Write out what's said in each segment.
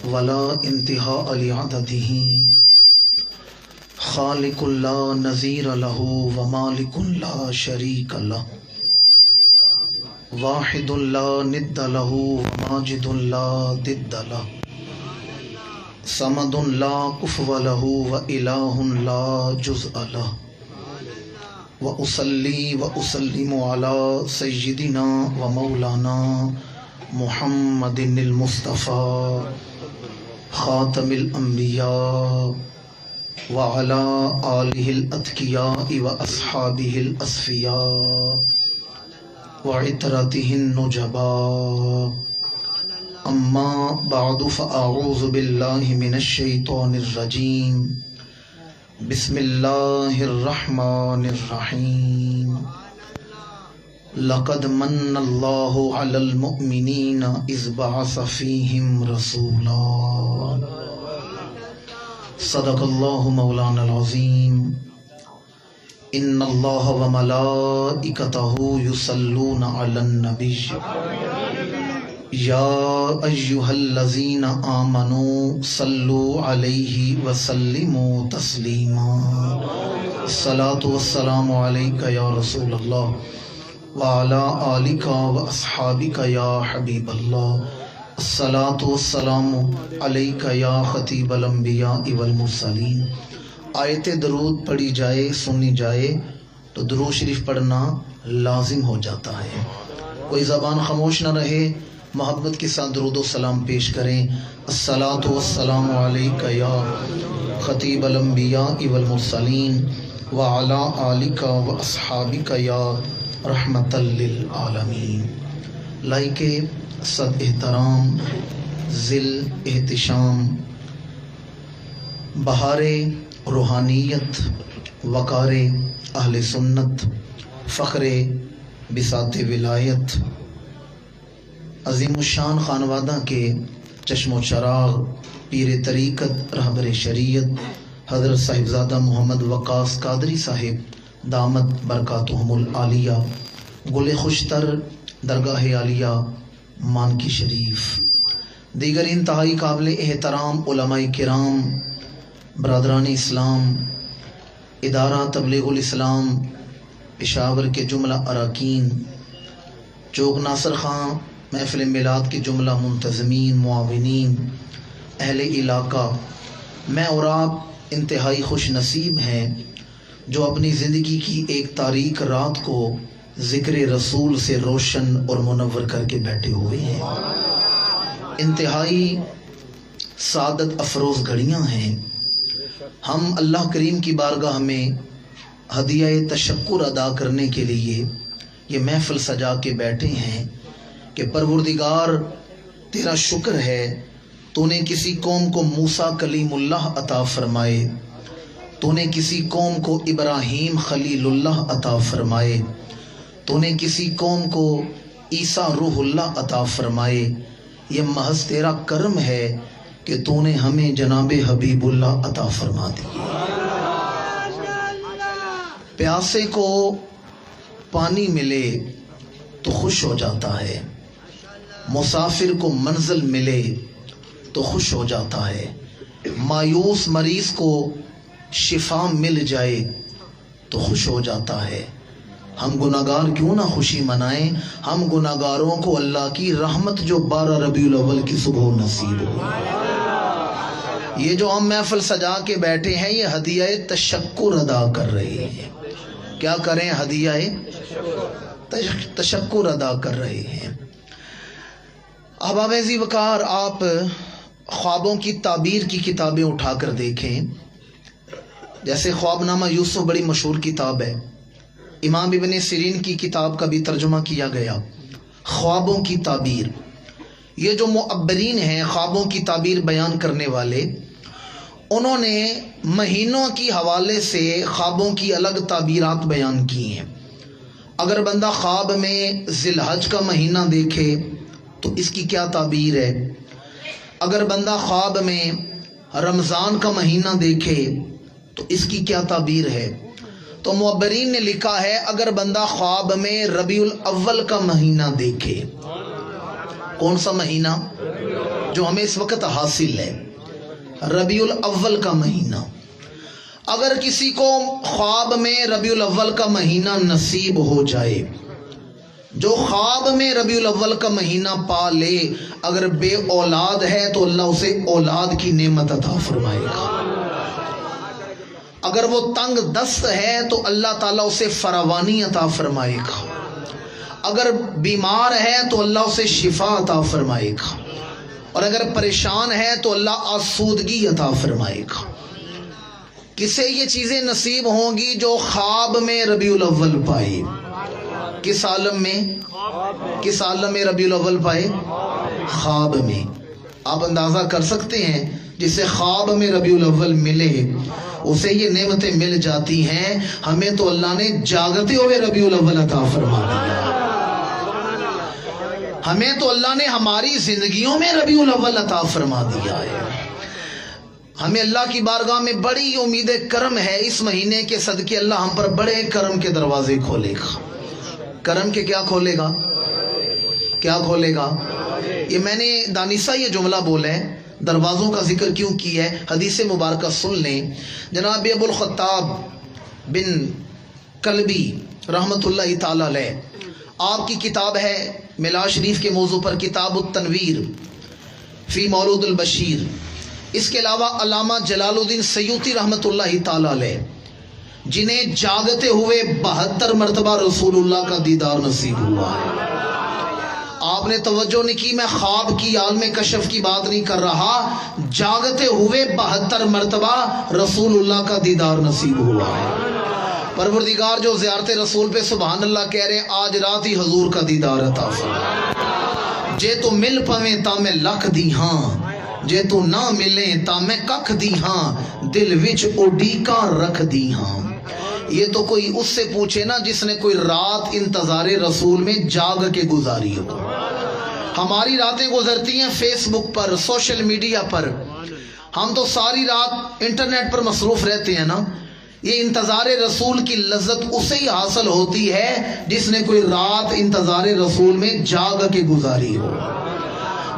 ولا انتہاء لعدده خالق لا نظیر له ومالک لا شریک له واحد لا ند له وماجد لا ضد له صمد لا کفو له وإلہ لا جزء له وأصلی وأسلم على سیدنا ومولانا محمد المصطفى خاتم الانبیاء وعلى آلہ الاتقیاء واصحابہ الاصفیاء وعطرتہ النجباء اما بعد فاعوذ باللہ من الشیطان الرجیم بسم اللہ الرحمن الرحیم لقد من اللہ علی المؤمنین اذ بعث فیہم رسولا صدق اللہ مولانا العظیم ان اللہ وملائکتہ یصلون علی النبی یا ایہا الذین آمنوا صلوا علیہ وسلموا تسلیما الصلاۃ والسلام علیک یا رسول اللہ وعلی آلک واصحابک یا حبیب اللہ الصلاۃ والسلام علیک یا خطیب الانبیاء والمرسلین۔ آیت درود پڑھی جائے سنی جائے تو درود شریف پڑھنا لازم ہو جاتا ہے، کوئی زبان خاموش نہ رہے، محبت کے ساتھ درود و سلام پیش کریں۔ الصلاۃ والسلام علیک یا خطیب الانبیاء والمرسلین وعلی آلک واصحابک یا رحمت للعالمین۔ لائق صد احترام ذل احتشام بہار روحانیت وقار اہل سنت فخر بساط ولایت عظیم الشان خانوادہ کے چشم و چراغ پیر طریقت رہبر شریعت حضرت صاحبزادہ محمد وقاص قادری صاحب دامت برکاتہم العالیہ گل خوشتر درگاہ عالیہ مانکی شریف، دیگر انتہائی قابل احترام علماء کرام، برادران اسلام، ادارہ تبلیغ الاسلام پشاور کے جملہ اراکین، چوک ناصر خان محفل میلاد کے جملہ منتظمین معاونین، اہل علاقہ، میں اور آپ انتہائی خوش نصیب ہیں جو اپنی زندگی کی ایک تاریک رات کو ذکر رسول سے روشن اور منور کر کے بیٹھے ہوئے ہیں۔ انتہائی سعادت افروز گھڑیاں ہیں۔ ہم اللہ کریم کی بارگاہ میں ہدیہ تشکر ادا کرنے کے لیے یہ محفل سجا کے بیٹھے ہیں کہ پروردگار تیرا شکر ہے تو نے کسی قوم کو موسیٰ کلیم اللہ عطا فرمائے، تو نے کسی قوم کو ابراہیم خلیل اللہ عطا فرمائے، تو نے کسی قوم کو عیسیٰ روح اللہ عطا فرمائے۔ یہ محض تیرا کرم ہے کہ تو نے ہمیں جناب حبیب اللہ عطا فرما دی۔ پیاسے کو پانی ملے تو خوش ہو جاتا ہے، مسافر کو منزل ملے تو خوش ہو جاتا ہے، مایوس مریض کو شفا مل جائے تو خوش ہو جاتا ہے۔ ہم گناہگار کیوں نہ خوشی منائیں، ہم گناہگاروں کو اللہ کی رحمت جو 12 ربیع الاول کی صبح نصیب ہو۔ یہ جو ہم محفل سجا کے بیٹھے ہیں یہ ہدیہ تشکر ادا کر رہے ہیں۔ کیا کریں؟ ہدیہ تشکر ادا کر رہے ہیں۔ احباب ذی وقار، آپ خوابوں کی تعبیر کی کتابیں اٹھا کر دیکھیں، جیسے خواب نامہ یوسف بڑی مشہور کتاب ہے، امام ابن سیرین کی کتاب کا بھی ترجمہ کیا گیا، خوابوں کی تعبیر۔ یہ جو معبرین ہیں خوابوں کی تعبیر بیان کرنے والے، انہوں نے مہینوں کی حوالے سے خوابوں کی الگ تعبیرات بیان کی ہیں۔ اگر بندہ خواب میں ذی الحج کا مہینہ دیکھے تو اس کی کیا تعبیر ہے، اگر بندہ خواب میں رمضان کا مہینہ دیکھے تو اس کی کیا تعبیر ہے۔ تو معبرین نے لکھا ہے اگر بندہ خواب میں ربیع الاول کا مہینہ دیکھے، کون سا مہینہ؟ جو ہمیں اس وقت حاصل ہے، ربیع الاول کا مہینہ. اگر کسی کو خواب میں ربیع الاول کا مہینہ نصیب ہو جائے، جو خواب میں ربیع الاول کا مہینہ پا لے، اگر بے اولاد ہے تو اللہ اسے اولاد کی نعمت عطا فرمائے گا. اگر وہ تنگ دست ہے تو اللہ تعالیٰ اسے فراوانی عطا فرمائے گا. اگر بیمار ہے تو اللہ اسے شفا عطا فرمائے گا. اور اگر پریشان ہے تو اللہ آسودگی عطا فرمائے گا. کسے یہ چیزیں نصیب ہوں گی جو خواب میں ربیع الاول پائے. کس عالم میں؟ کس عالم میں ربیع الاول پائے؟ خواب میں. آپ اندازہ کر سکتے ہیں جسے خواب میں ربیع الاول ملے اسے یہ نعمتیں مل جاتی ہیں. ہمیں تو اللہ نے جاگتے ہوئے ربیع الاول عطا فرما دیا. ہمیں تو اللہ نے ہماری زندگیوں میں ربیع الاول عطا فرما دیا ہے. ہمیں اللہ کی بارگاہ میں بڑی امید کرم ہے. اس مہینے کے صدقے اللہ ہم پر بڑے کرم کے دروازے کھولے گا. کرم کے کیا کھولے گا؟ کیا کھولے گا؟ یہ میں نے دانستہ یہ جملہ بولا ہے. دروازوں کا ذکر کیوں کیا ہے؟ حدیث مبارکہ سن لیں. جناب ابو الخطاب بن کلبی رحمت اللہ تعالی علیہ، آپ کی کتاب ہے میلاد شریف کے موضوع پر، کتاب التنویر فی مولود البشیر. اس کے علاوہ علامہ جلال الدین سیوطی رحمت اللہ تعالی علیہ، جنہیں جاگتے ہوئے 72 مرتبہ رسول اللہ کا دیدار نصیب ہوا ہے. آپ نے توجہ نہیں کی، میں خواب کی عالم کشف کی بات نہیں کر رہا. جاگتے ہوئے 72 مرتبہ رسول اللہ کا دیدار نصیب ہوا ہے. پروردگار جو زیارت رسول پہ سبحان اللہ کہہ رہے ہیں، آج رات ہی حضور کا دیدار عطا فرما. جے تو مل پویں تا میں لکھ دی ہاں، جے تو نہ ملے تا میں ککھ دی ہاں، دل وچ اڈیکاں رکھ دی ہاں. یہ تو کوئی اس سے پوچھے نا جس نے کوئی رات انتظار رسول میں جاگ کے گزاری ہو. ہماری راتیں گزرتی ہیں فیس بک پر، سوشل میڈیا پر. ہم تو ساری رات انٹرنیٹ پر مصروف رہتے ہیں نا. یہ انتظار رسول کی لذت اسے ہی حاصل ہوتی ہے جس نے کوئی رات انتظار رسول میں جاگ کے گزاری ہو.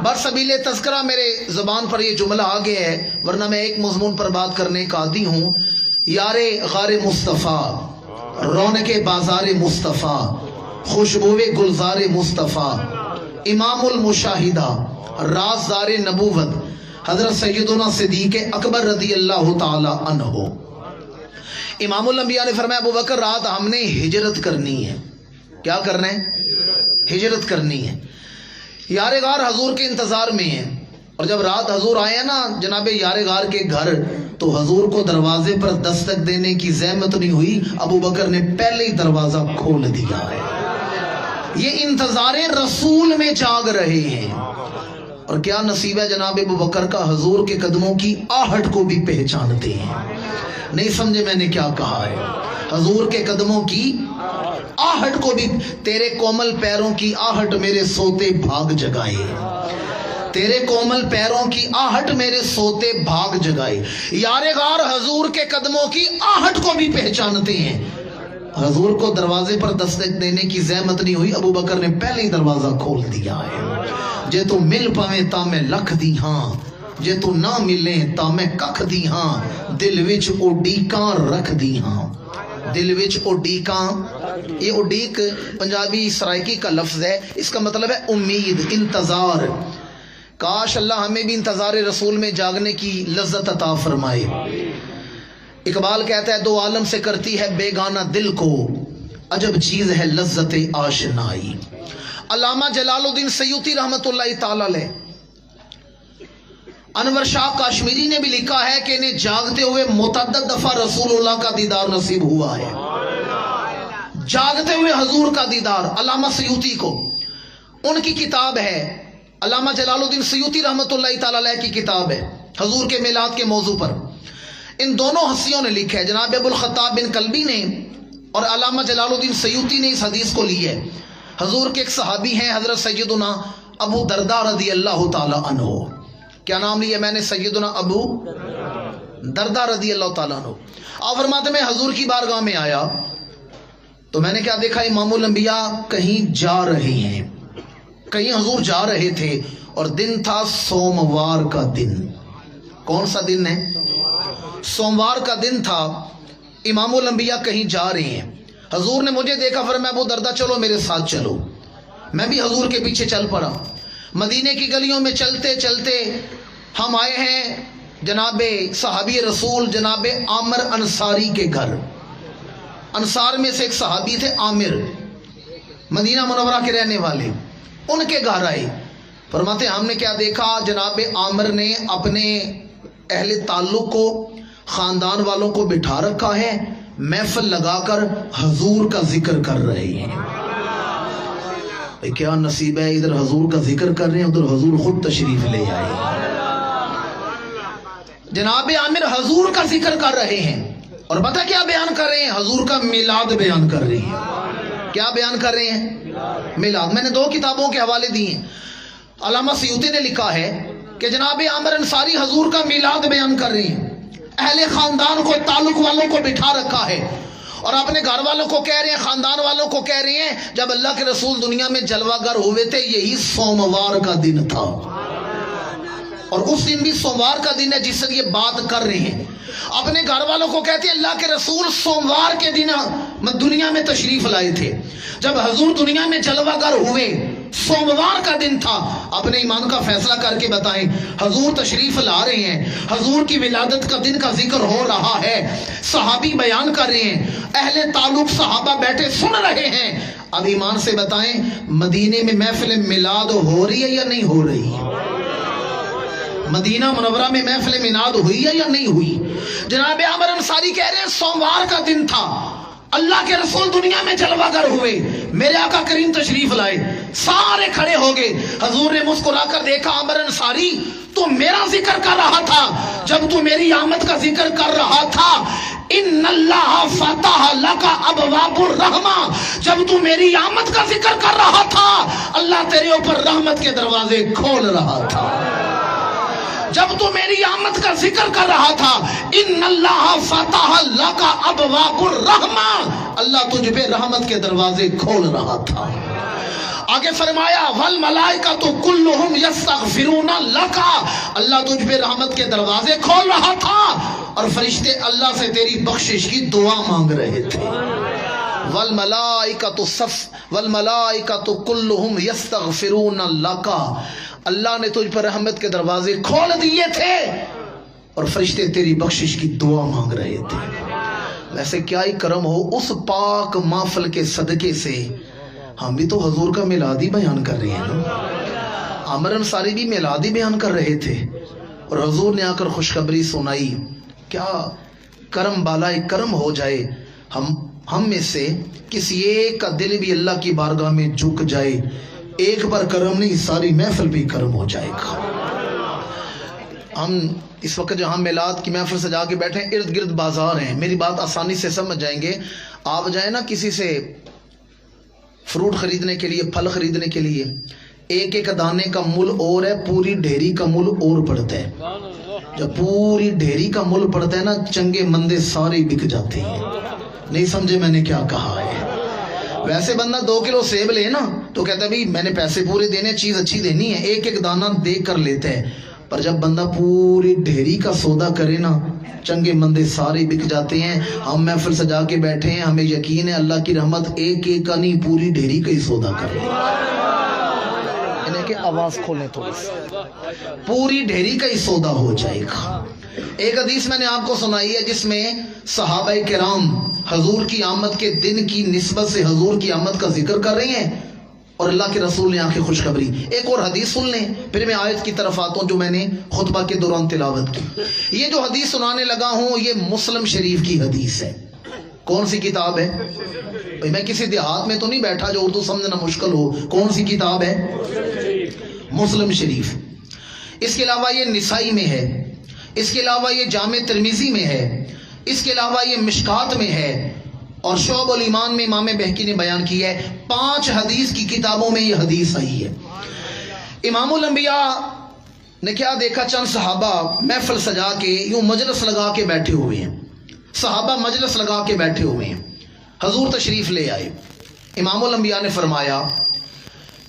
برسبیل تذکرہ میرے زبان پر یہ جملہ آ گیا ہے، ورنہ میں ایک مضمون پر بات کرنے کا عادی ہوں. یار غار مصطفیٰ، رونق بازار مصطفیٰ، خوشبو گلزار مصطفیٰ، امام المشاہدہ، رازدار نبوت حضرت سیدنا صدیق اکبر رضی اللہ تعالی عنہ. امام الانبیاء نے فرمایا ابو بکر رات ہم نے ہجرت کرنی ہے. کیا کرنا ہے؟ ہجرت کرنی ہے. یار غار حضور کے انتظار میں ہیں، اور جب رات حضور آئے نا جناب یار غار کے گھر تو حضور کو دروازے پر دستک دینے کی زحمت نہیں ہوئی. ابو بکر نے پہلے ہی دروازہ کھول دیا ہے. یہ انتظار رسول میں جاگ رہے ہیں. اور کیا نصیب ہے جناب ابو بکر کا، حضور کے قدموں کی آہٹ کو بھی پہچانتے ہیں. نہیں سمجھے میں نے کیا کہا ہے؟ حضور کے قدموں کی آہٹ کو بھی. تیرے کومل پیروں کی آہٹ میرے سوتے بھاگ جگائے، تیرے کومل پیروں کی آہٹ میرے سوتے بھاگ جگائے. یار غار حضور کے قدموں کی آہٹ کو بھی پہچانتے ہیں. حضور کو دروازے پر دستک دینے کی زحمت نہیں ہوئی. ابو بکر نے پہلے ہی دروازہ کھول دیا ہے. جے تو مل پویں تا میں لکھ دی ہاں، جے تو نہ ملے تا میں ککھ دی ہاں، دل وچ اڈیکاں رکھ دی ہاں. دل وچ اڈیکاں، یہ اڈیک پنجابی سرائکی کا لفظ ہے. اس کا مطلب ہے امید، انتظار. کاش اللہ ہمیں بھی انتظار رسول میں جاگنے کی لذت عطا فرمائے. اقبال کہتا ہے دو عالم سے کرتی ہے بیگانہ دل کو، عجب چیز ہے لذت آشنائی. علامہ جلال الدین سیوطی رحمت اللہ تعالی علیہ، انور شاہ کاشمیری نے بھی لکھا ہے کہ انہیں جاگتے ہوئے متعدد دفعہ رسول اللہ کا دیدار نصیب ہوا ہے. جاگتے ہوئے حضور کا دیدار علامہ سیوطی کو. ان کی کتاب ہے، علامہ جلال الدین سیوطی رحمت اللہ تعالی علیہ کی کتاب ہے حضور کے میلاد کے موضوع پر. ان دونوں ہستیوں نے لکھا ہے، جناب ابو الخطاب بن کلبی نے اور علامہ جلال الدین سیوطی نے اس حدیث کو لی ہے. حضور کے ایک صحابی ہیں حضرت سیدنا ابو درداء رضی اللہ تعالی عنہ. کیا نام لیا میں نے؟ سیدنا ابو درداء رضی اللہ تعالیٰ عنہ. آپ فرماتے میں حضور کی بارگاہ میں آیا تو میں نے کیا دیکھا، امام الانبیاء کہیں جا رہے ہیں. کہیں حضور جا رہے تھے اور دن تھا سوموار کا دن. کون سا دن ہے؟ سوموار کا دن تھا. امام الانبیاء کہیں جا رہے ہیں. حضور نے مجھے دیکھا، فرمایا ابو دردہ چلو میرے ساتھ چلو. میں بھی حضور کے پیچھے چل پڑا. مدینے کی گلیوں میں چلتے چلتے ہم آئے ہیں جناب صحابی رسول جناب عامر انصاری کے گھر. انصار میں سے ایک صحابی تھے عامر، مدینہ منورہ کے رہنے والے. ان کے گھر آئے. فرماتے ہم نے کیا دیکھا، جناب عامر نے اپنے اہل تعلق کو، خاندان والوں کو بٹھا رکھا ہے، محفل لگا کر حضور کا ذکر کر رہے ہیں. کیا نصیب ہے، ادھر حضور کا ذکر کر رہے ہیں، ادھر حضور خود تشریف لے آئے. جناب عامر حضور کا ذکر کر رہے ہیں، اور پتہ کیا بیان کر رہے ہیں؟ حضور کا میلاد بیان کر رہے ہیں. کیا بیان کر رہے ہیں؟ میلاد. میں نے 2 کتابوں کے حوالے دیے. علامہ سیوطی نے لکھا ہے کہ جناب عامر انصاری حضور کا میلاد بیان کر رہے ہیں. اہل خاندان کو، تعلق والوں کو بٹھا رکھا ہے، اور اپنے گھر والوں کو کہہ رہے ہیں، خاندان والوں کو کہہ رہے ہیں جب اللہ کے رسول دنیا میں جلوہ گر ہوئے تھے یہی سوموار کا دن تھا، اور اس دن بھی سوموار کا دن ہے جس سے یہ بات کر رہے ہیں. اپنے گھر والوں کو کہتے ہیں اللہ کے رسول سوموار کے دن دنیا میں تشریف لائے تھے. جب حضور دنیا میں جلوہ گر ہوئے سوموار کا دن تھا. اپنے ایمان کا فیصلہ کر کے بتائیں، حضور تشریف لا رہے ہیں، حضور کی ولادت کا دن کا ذکر ہو رہا ہے، صحابی بیان کر رہے ہیں، اہل تعلق صحابہ بیٹھے سن رہے ہیں. اب ایمان سے بتائیں مدینے میں محفل میلاد ہو رہی ہے یا نہیں ہو رہی؟ مدینہ منورہ میں محفل میلاد ہوئی ہے یا نہیں ہوئی؟ جناب عامر انصاری کہہ رہے ہیں سوموار کا دن تھا، اللہ کے رسول دنیا میں جلوہ گر ہوئے، میرے آقا کریم تشریف لائے. سارے کھڑے ہو گئے. حضور نے مسکرا کر دیکھا، عامر انصاری تو میرا ذکر کر رہا تھا جب تو میری آمد کا ذکر کر رہا تھا. ان اللہ فتح لک ابواب الرحمہ، جب تو میری آمد کا ذکر کر رہا تھا اللہ تیرے اوپر رحمت کے دروازے کھول رہا تھا. جب تو میری آمد کا ذکر کر رہا تھا ان اللہ فتح لک ابواب الرحمہ، اللہ تجھ پہ رحمت کے دروازے کھول رہا تھا. آگے فرمایا والملائکۃ کلھم یستغفرون لک، اللہ تجھ پہ رحمت کے دروازے کھول رہا تھا، اور فرشتے اللہ سے تیری بخشش کی دعا مانگ رہے تھے. والملائکۃ کلھم یستغفرون لک، اللہ نے تجھ پر رحمت کے دروازے کھول دیے تھے، اور فرشتے تیری بخشش کی دعا مانگ رہے تھے. ویسے کیا ہی کرم ہو اس پاک محفل کے صدقے سے ہم بھی تو حضور کا میلاد ہی بیان کر رہے ہیں نا. عامر انصاری بھی میلاد ہی بیان کر رہے تھے، اور حضور نے آ کر خوشخبری سنائی. کیا کرم بالائے کرم ہو جائے ہم میں سے کسی ایک کا دل بھی اللہ کی بارگاہ میں جھک جائے. ایک بار کرم نہیں، ساری محفل بھی کرم ہو جائے گا. ہم اس وقت جہاں میلاد کی محفل سجا کے بیٹھے ہیں، ارد گرد بازار ہیں. میری بات آسانی سے سمجھ جائیں گے. آپ جائیں نا کسی سے فروٹ خریدنے کے لیے، پھل خریدنے کے لیے، ایک ایک دانے کا مول اور ہے، پوری ڈھیری کا مول اور پڑتا ہے. جب پوری ڈھیری کا مول پڑتا ہے نا، چنگے مندے سارے بک جاتے ہیں. نہیں سمجھے میں نے کیا کہا ہے؟ ویسے بندہ 2 کلو سیب لے نا تو کہتا ہے بھئی میں نے پیسے پورے دینے، چیز اچھی دینی ہے، ایک ایک دانہ دیکھ کر لیتا ہے. پر جب بندہ پوری ڈھیری کا سودا کرے نا، چنگے مندے سارے بک جاتے ہیں. ہم محفل سجا کے بیٹھے ہیں، ہمیں یقین ہے اللہ کی رحمت ایک ایک کا نہیں، پوری ڈھیری کا ہی سودا کر لے. انہیں کہ آواز کھولیں تھوڑی سی، پوری ڈھیری کا ہی سودا ہو جائے گا. ایک حدیث میں نے آپ کو سنائی ہے جس میں صحابہ کرام حضور کی آمد کے دن کی نسبت سے حضور کی آمد کا ذکر کر رہے ہیں، اور اللہ کے رسول نے آنکھیں خوشخبری. ایک اور حدیث سن لیں پھر میں آیت کی طرف آتا ہوں جو میں نے خطبہ کے دوران تلاوت کی. یہ جو حدیث سنانے لگا ہوں یہ مسلم شریف کی حدیث ہے. کون سی کتاب ہے؟ میں کسی دیہات میں تو نہیں بیٹھا جو اردو سمجھنا مشکل ہو. کون سی کتاب ہے؟ مسلم شریف. اس کے علاوہ یہ نسائی میں ہے، اس کے علاوہ یہ جامع ترمذی میں ہے، اس کے علاوہ یہ مشکات میں ہے، اور شعب الایمان میں امام بہقی نے بیان کی ہے. 5 حدیث کی کتابوں میں یہ حدیث آئی ہے. امام الانبیاء نے کیا دیکھا، چند صحابہ محفل سجا کے یوں مجلس لگا کے بیٹھے ہوئے ہیں. صحابہ مجلس لگا کے بیٹھے ہوئے ہیں، حضور تشریف لے آئے. امام الانبیاء نے فرمایا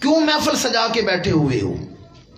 کیوں محفل سجا کے بیٹھے ہوئے ہو؟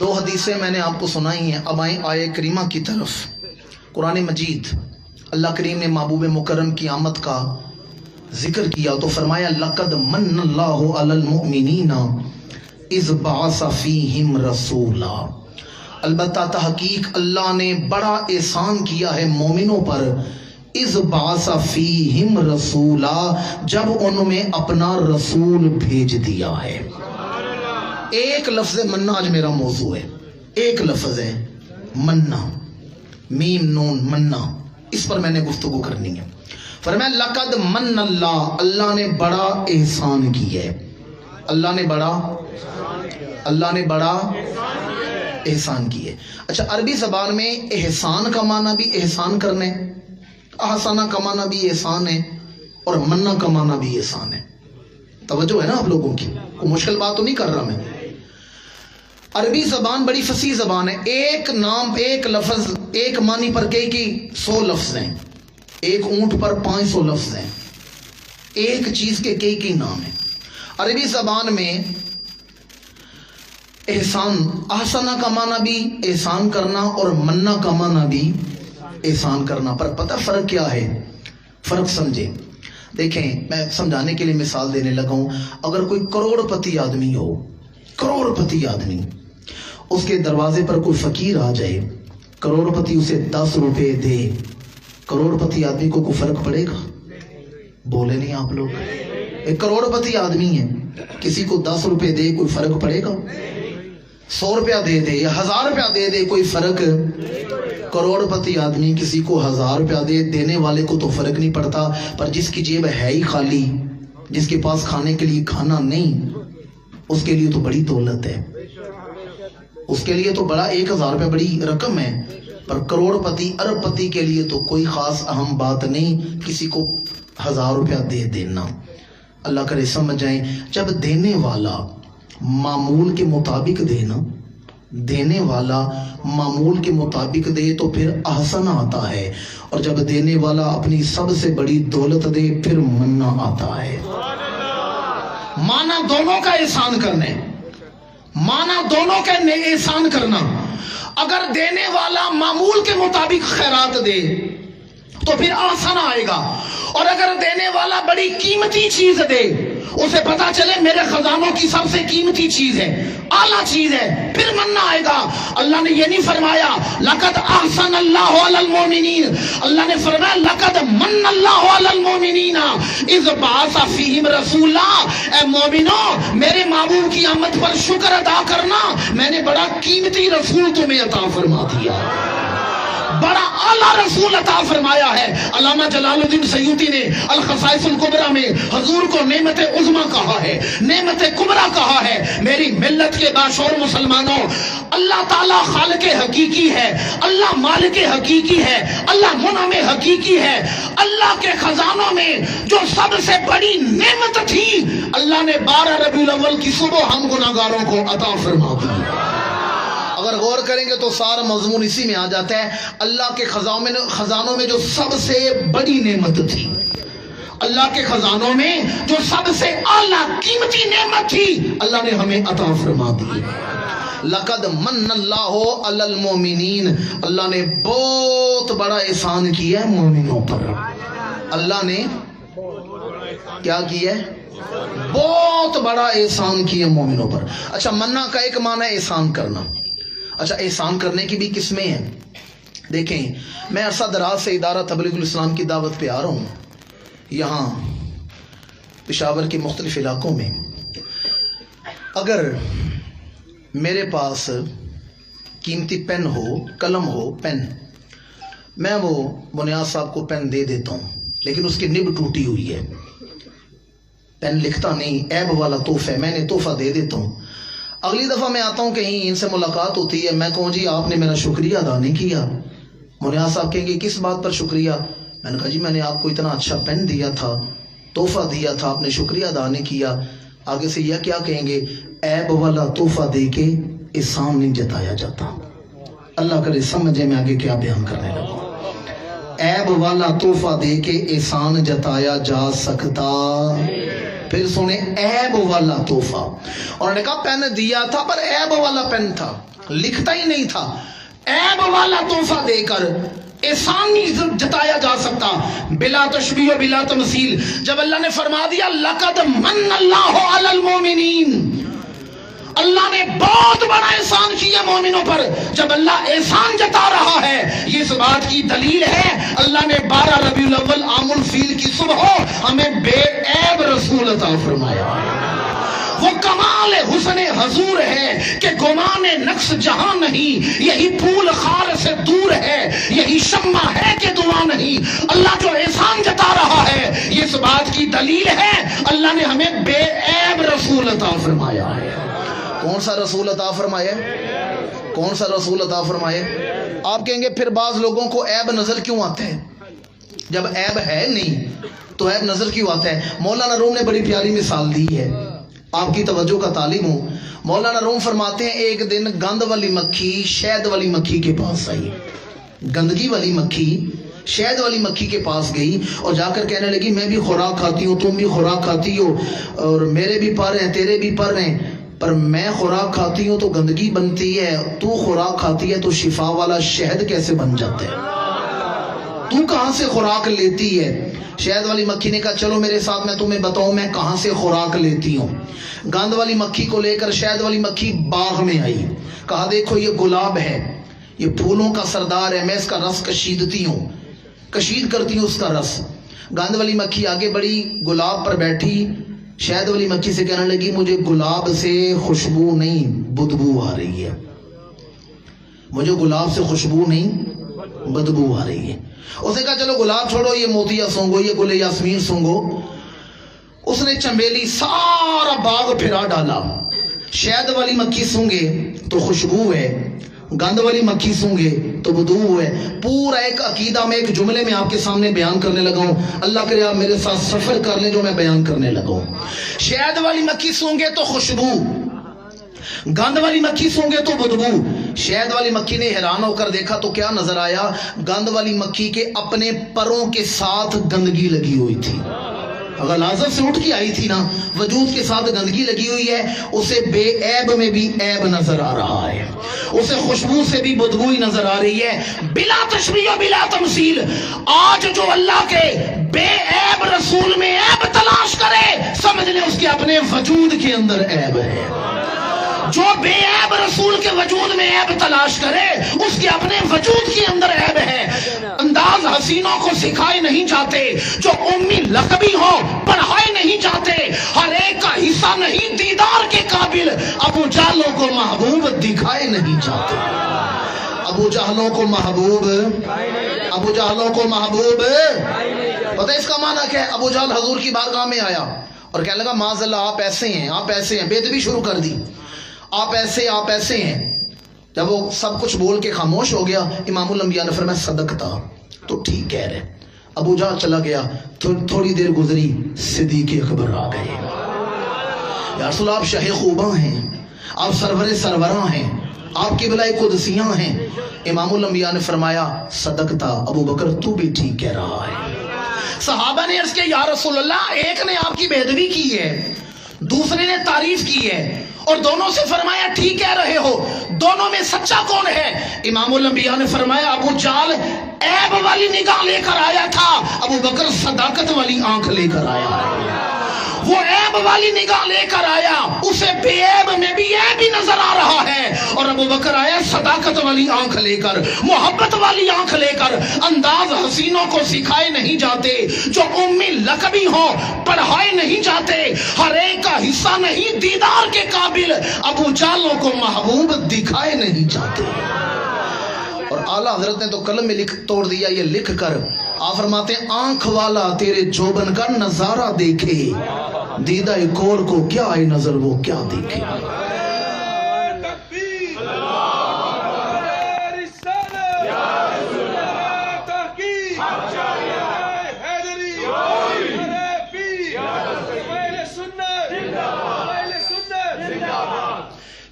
دو حدیثیں میں نے آپ کو سنائی ہیں. اب آئیں آیہ کریمہ کی طرف. قرآن مجید اللہ کریم نے محبوب مکرم کی آمد کا ذکر کیا تو فرمایا لقد من اللہ علی المؤمنین اذ بعث فیہم رسولا. البتہ تحقیق اللہ نے بڑا احسان کیا ہے مومنوں پر. اذ بعث فیہم رسولا, جب ان میں اپنا رسول بھیج دیا ہے. ایک لفظ مننا آج میرا موضوع ہے. ایک لفظ ہے مننا, میم نون مننا, اس پر میں نے گفتگو کرنی ہے. فرمایا لقد من اللہ, اللہ نے بڑا احسان کیا ہے. اللہ نے بڑا احسان کیا ہے. اچھا, عربی زبان میں احسان کا معنی بھی احسان کرنے, احسانہ کا معنی بھی احسان ہے, اور مننا کا معنی بھی احسان ہے. توجہ ہے نا آپ لوگوں کی, کوئی مشکل بات تو نہیں کر رہا میں. عربی زبان بڑی فصیح زبان ہے. ایک نام, ایک لفظ, ایک معنی پر کئی 100 لفظ ہیں. ایک اونٹ پر 500 لفظ ہیں. ایک چیز کے کئی نام ہیں. عربی زبان میں احسان, احسانہ کا معنی بھی احسان کرنا اور مننا کا معنی بھی احسان کرنا. پر پتہ فرق کیا ہے؟ فرق سمجھے. دیکھیں, میں سمجھانے کے لیے مثال دینے لگا ہوں. اگر کوئی کروڑ پتی آدمی ہو, کروڑ پتی آدمی, اس کے دروازے پر کوئی فقیر آ جائے, کروڑ پتی اسے 10 روپے دے, کروڑ پتی آدمی کو کوئی فرق پڑے گا؟ بولے نہیں آپ لوگ. ایک کروڑ پتی آدمی ہے, کسی کو 10 روپے دے کوئی فرق پڑے گا؟ 100 روپیہ دے دے یا 1000 روپیہ دے دے کوئی فرق؟ کروڑ پتی آدمی کسی کو 1000 روپیہ دے, دینے والے کو تو فرق نہیں پڑتا, پر جس کی جیب ہے ہی خالی, جس کے پاس کھانے کے لیے کھانا نہیں, اس کے لیے تو بڑی دولت ہے, اس کے لیے تو بڑا 1000 روپے بڑی رقم ہے. پر کروڑ پتی ارب پتی کے لیے تو کوئی خاص اہم بات نہیں کسی کو 1000 روپیہ دے دینا. اللہ کرے سمجھ جائیں. جب دینے والا معمول کے مطابق دے نا, دینے والا معمول کے مطابق دے تو پھر احسن آتا ہے, اور جب دینے والا اپنی سب سے بڑی دولت دے پھر مننا آتا ہے. مانا دونوں کا احسان کرنے, مانا دونوں کا احسان کرنا. اگر دینے والا معمول کے مطابق خیرات دے تو پھر آسان آئے گا, اور اگر دینے والا بڑی قیمتی چیز دے, اسے پتا چلے میرے خزانوں کی سب سے قیمتی چیز ہے, اعلیٰ چیز ہے, پھر مننا آئے گا. اللہ نے یہ نہیں فرمایا لقد احسن اللہ علی المؤمنین, اللہ نے فرمایا لقد من اللہ علی المؤمنین اذ بعث فیہم رسولا. اے مومنو, میرے محبوب کی آمد پر شکر ادا کرنا, میں نے بڑا قیمتی رسول تمہیں عطا فرما دیا, بڑا اعلیٰ رسول عطا فرمایا ہے. علامہ جلال الدین سیوطی نے الخصائص الکبریٰ میں حضور کو نعمت عظمیٰ کہا ہے, نعمت کبریٰ کہا ہے. میری ملت کے باشعور مسلمانوں, اللہ تعالیٰ خالق حقیقی ہے, اللہ مالک حقیقی ہے, اللہ منعم حقیقی ہے. اللہ کے خزانوں میں جو سب سے بڑی نعمت تھی, اللہ نے 12 ربیع الاول کی صبح ہم گناہگاروں کو عطا فرما دی. اگر غور کریں گے تو سارا مضمون اسی میں آ جاتا ہے. اللہ کے خزانوں میں جو سب سے بڑی نعمت تھی, اللہ کے خزانوں میں جو سب سے اعلیٰ قیمتی نعمت تھی, اللہ نے ہمیں عطا فرما دی. لقد من اللہ علی المؤمنین, اللہ نے بہت بڑا احسان کیا ہے مومنوں پر. اللہ نے کیا کیا ہے؟ بہت بڑا احسان کیا مومنوں پر. اچھا, مننا کا ایک معنی ہے احسان کرنا. اچھا, احسان کرنے کی بھی قسمیں ہیں. دیکھیں, میں عرصہ دراز سے ادارہ تبلیغ الاسلام کی دعوت پہ آ رہا ہوں. یہاں پشاور کے مختلف علاقوں میں اگر میرے پاس قیمتی پین ہو, قلم ہو, پین, میں وہ بنیاد صاحب کو پین دے دیتا ہوں, لیکن اس کی نب ٹوٹی ہوئی ہے, پین لکھتا نہیں, عیب والا تحفہ ہے, میں نے تحفہ دے دیتا ہوں. اگلی دفعہ میں آتا ہوں, کہیں ان سے ملاقات ہوتی ہے, میں کہوں جی آپ نے میرا شکریہ ادا نہیں کیا. بنیاد صاحب کہیں گے کس بات پر شکریہ؟ میں نے کہا جی میں نے آپ کو اتنا اچھا پین دیا تھا, تحفہ دیا تھا, آپ نے شکریہ ادا نہیں کیا. آگے سے یہ کیا کہیں گے, عیب والا تحفہ دے کے احسان نہیں جتایا جاتا. اللہ کرے سمجھے میں آگے کیا بیان کرنے لگا. عیب والا تحفہ دے کے احسان جتایا جا سکتا. پھر سنیں, عیب والا تحفہ. اور نے کہا پین دیا تھا پر عیب والا پین تھا. لکھتا ہی نہیں تھا. عیب والا تحفہ دے کر احسان نہیں جتایا جا سکتا بلا تشبیہ و بلا تمثیل. جب اللہ نے فرما دیا لقد من اللہ علی المومنین، اللہ نے بہت بڑا احسان کیا مومنوں پر، جب اللہ احسان جتا رہا ہے یہ اس بات کی دلیل ہے اللہ نے 12 ربیع الاول عام الفیل کی صبح ہمیں بے عیب رسول عطا فرمایا. وہ کمال حسن حضور ہے کہ گمان نقص جہاں نہیں، یہی پھول خار سے دور ہے، یہی شمع ہے کہ دعا نہیں. اللہ جو احسان جتا رہا ہے یہ اس بات کی دلیل ہے اللہ نے ہمیں بے عیب رسول عطا فرمایا ہے. کون سا رسول عطا فرمائے؟ کون سا رسول عطا فرمائے؟ آپ کہیں گے پھر بعض لوگوں کو عیب نظر کیوں آتا ہے؟ جب عیب ہے نہیں تو عیب نظر کیوں آتا ہے؟ مولانا روم نے بڑی پیاری مثال دی ہے، آپ کی توجہ کا طالب ہوں. مولانا روم فرماتے ہیں ایک دن گند والی مکھی شہد والی مکھی کے پاس آئی. گندگی والی مکھی شہد والی مکھی کے پاس گئی اور جا کر کہنے لگی میں بھی خوراک کھاتی ہوں، تم بھی خوراک کھاتی ہو، اور میرے بھی پر ہیں تیرے بھی پر ہیں، پر میں خوراک کھاتی ہوں تو گندگی بنتی ہے، تو خوراک کھاتی ہے تو شفا والا شہد کیسے بن جاتا ہے؟ تو کہاں سے خوراک لیتی ہے؟ شہد والی مکھی نے کہا چلو میرے ساتھ میں تمہیں بتاؤں میں کہاں سے خوراک لیتی ہوں. گند والی مکھی کو لے کر شہد والی مکھی باغ میں آئی. کہا دیکھو یہ گلاب ہے، یہ پھولوں کا سردار ہے، میں اس کا رس کشیدتی ہوں، کشید کرتی ہوں اس کا رس. گند والی مکھی آگے بڑی، گلاب پر بیٹھی، شہد والی مکھی سے کہنے لگی مجھے گلاب سے خوشبو نہیں بدبو آ رہی ہے، مجھے گلاب سے خوشبو نہیں بدبو آ رہی ہے. اس نے کہا چلو گلاب چھوڑو، یہ موتیا سونگو، یہ گل یاسمین سونگو. اس نے چنبیلی سارا باغ پھرا ڈالا. شہد والی مکھی سونگے تو خوشبو ہے، گند والی مکھی سونگے تو بدبو ہے. پورا ایک عقیدہ میں ایک جملے میں آپ کے سامنے بیان کرنے لگا ہوں. اللہ کرے آپ میرے ساتھ سفر کر لیں جو میں بیان کرنے لگا ہوں. شہد والی مکھی سونگے تو خوشبو، گند والی مکھی سونگے تو بدبو. شہد والی مکھی نے حیران ہو کر دیکھا تو کیا نظر آیا؟ گند والی مکھی کے اپنے پروں کے ساتھ گندگی لگی ہوئی تھی. اگر لازم سے اٹھ کے آئی تھی نا، وجود کے ساتھ گندگی لگی ہوئی ہے. اسے بے عیب میں بھی عیب نظر آ رہا ہے، اسے خوشبو سے بھی بدبوئی نظر آ رہی ہے. بلا تشبیہ بلا تمثیل. آج جو اللہ کے بے عیب رسول میں عیب تلاش کرے سمجھ لیں اس کے اپنے وجود کے اندر عیب ہے. جو بے عیب رسول کے وجود میں عیب تلاش کرے اس کے اپنے وجود کے اندر عیب ہے. انداز حسینوں کو سکھائے نہیں جاتے، جو امی لقبی ہو پڑھائے نہیں جاتے، ہر ایک کا حصہ نہیں دیدار کے قابل. ابو جہلوں کو محبوب دکھائے نہیں جاتے. ابو جہلوں کو محبوب، ابو جہلوں کو محبوب. پتہ ہے اس کا معنی کیا ہے؟ ابو جہل حضور کی بارگاہ میں آیا اور کہنے لگا معاذ اللہ آپ ایسے ہیں، آپ ایسے ہیں. بے ادبی شروع کر دی، آپ ایسے ہیں. جب وہ سب کچھ بول کے خاموش ہو گیا امام الانبیاء نے فرمایا صدقتا، تو ٹھیک کہہ رہے. ابو جہل چلا گیا. تھوڑی دیر گزری صدیق اکبر آ گئے. یا رسول آپ شاہ خوباں ہیں، آپ سرور سروراں ہیں، آپ قبلہ قدسیاں ہیں. امام الانبیاء نے فرمایا صدقتا ابو بکر تو بھی ٹھیک کہہ رہا ہے. صحابہ نے عرض کیا یا رسول اللہ ایک نے آپ کی بے ادبی کی ہے، دوسرے نے تعریف کی ہے، اور دونوں سے فرمایا ٹھیک کہہ رہے ہو، دونوں میں سچا کون ہے؟ امام الانبیاء نے فرمایا ابو جہل عیب والی نگاہ لے کر آیا تھا، ابو بکر صداقت والی آنکھ لے کر آیا. وہ عیب والی نگاہ لے کر آیا، اسے بے عیب میں بھی عیب ہی نظر آ رہا ہے، اور ابو بکر آیا صداقت والی آنکھ لے کر، محبت والی آنکھ لے کر. انداز حسینوں کو سکھائے نہیں جاتے، جو امی لقبی ہو پڑھائے نہیں جاتے، ہر ایک کا حصہ نہیں دیدار کے قابل. ابو جہلوں کو محبوب دکھائے نہیں جاتے. اور اعلیٰ حضرت نے تو قلم میں لکھ توڑ دیا یہ لکھ کر. آپ فرماتے ہیں آنکھ والا تیرے جوبن کا نظارہ دیکھے، دیدہ کور کو کیا آئی نظر وہ کیا دیکھے.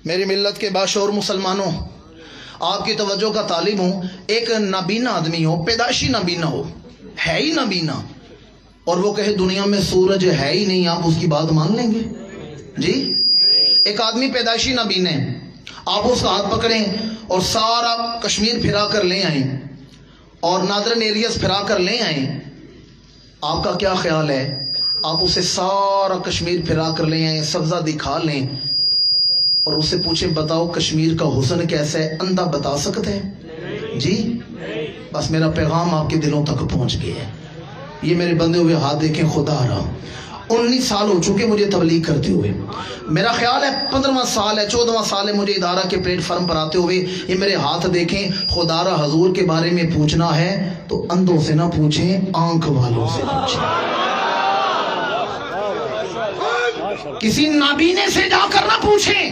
میری ملت کے باشعور مسلمانوں، آپ کی توجہ کا طالب ہوں. ایک نابینا آدمی ہو، پیدائشی نابینا ہو، ہے ہی نابینا، اور وہ کہے دنیا میں سورج ہے ہی نہیں، آپ اس کی بات مان لیں گے؟ جی ایک آدمی پیدائشی نابینا ہے، آپ اس کا ہاتھ پکڑیں اور سارا کشمیر پھرا کر لے آئیں اور نادرن ایریاز پھرا کر لے آئیں، آپ کا کیا خیال ہے؟ آپ اسے سارا کشمیر پھرا کر لے آئیں، سبزہ دکھا لیں اور اسے پوچھیں بتاؤ کشمیر کا حسن کیسا ہے، اندھا بتا سکتے ہیں؟ جی بس میرا پیغام آپ کے دلوں تک پہنچ گیا ہے۔ یہ میرے بندے ہوئے ہاتھ دیکھیں، خدا رہا 19 سال ہو چکے مجھے تبلیغ کرتے ہوئے، میرا خیال ہے 15واں سال ہے 14واں سال ہے مجھے ادارہ کے پلیٹ فارم پر آتے ہوئے۔ یہ میرے ہاتھ دیکھیں، خدا را حضور کے بارے میں پوچھنا ہے تو اندھوں سے نہ پوچھیں، آنکھ والوں سے پوچھیں، کسی نابینے سے جا کر نہ پوچھیں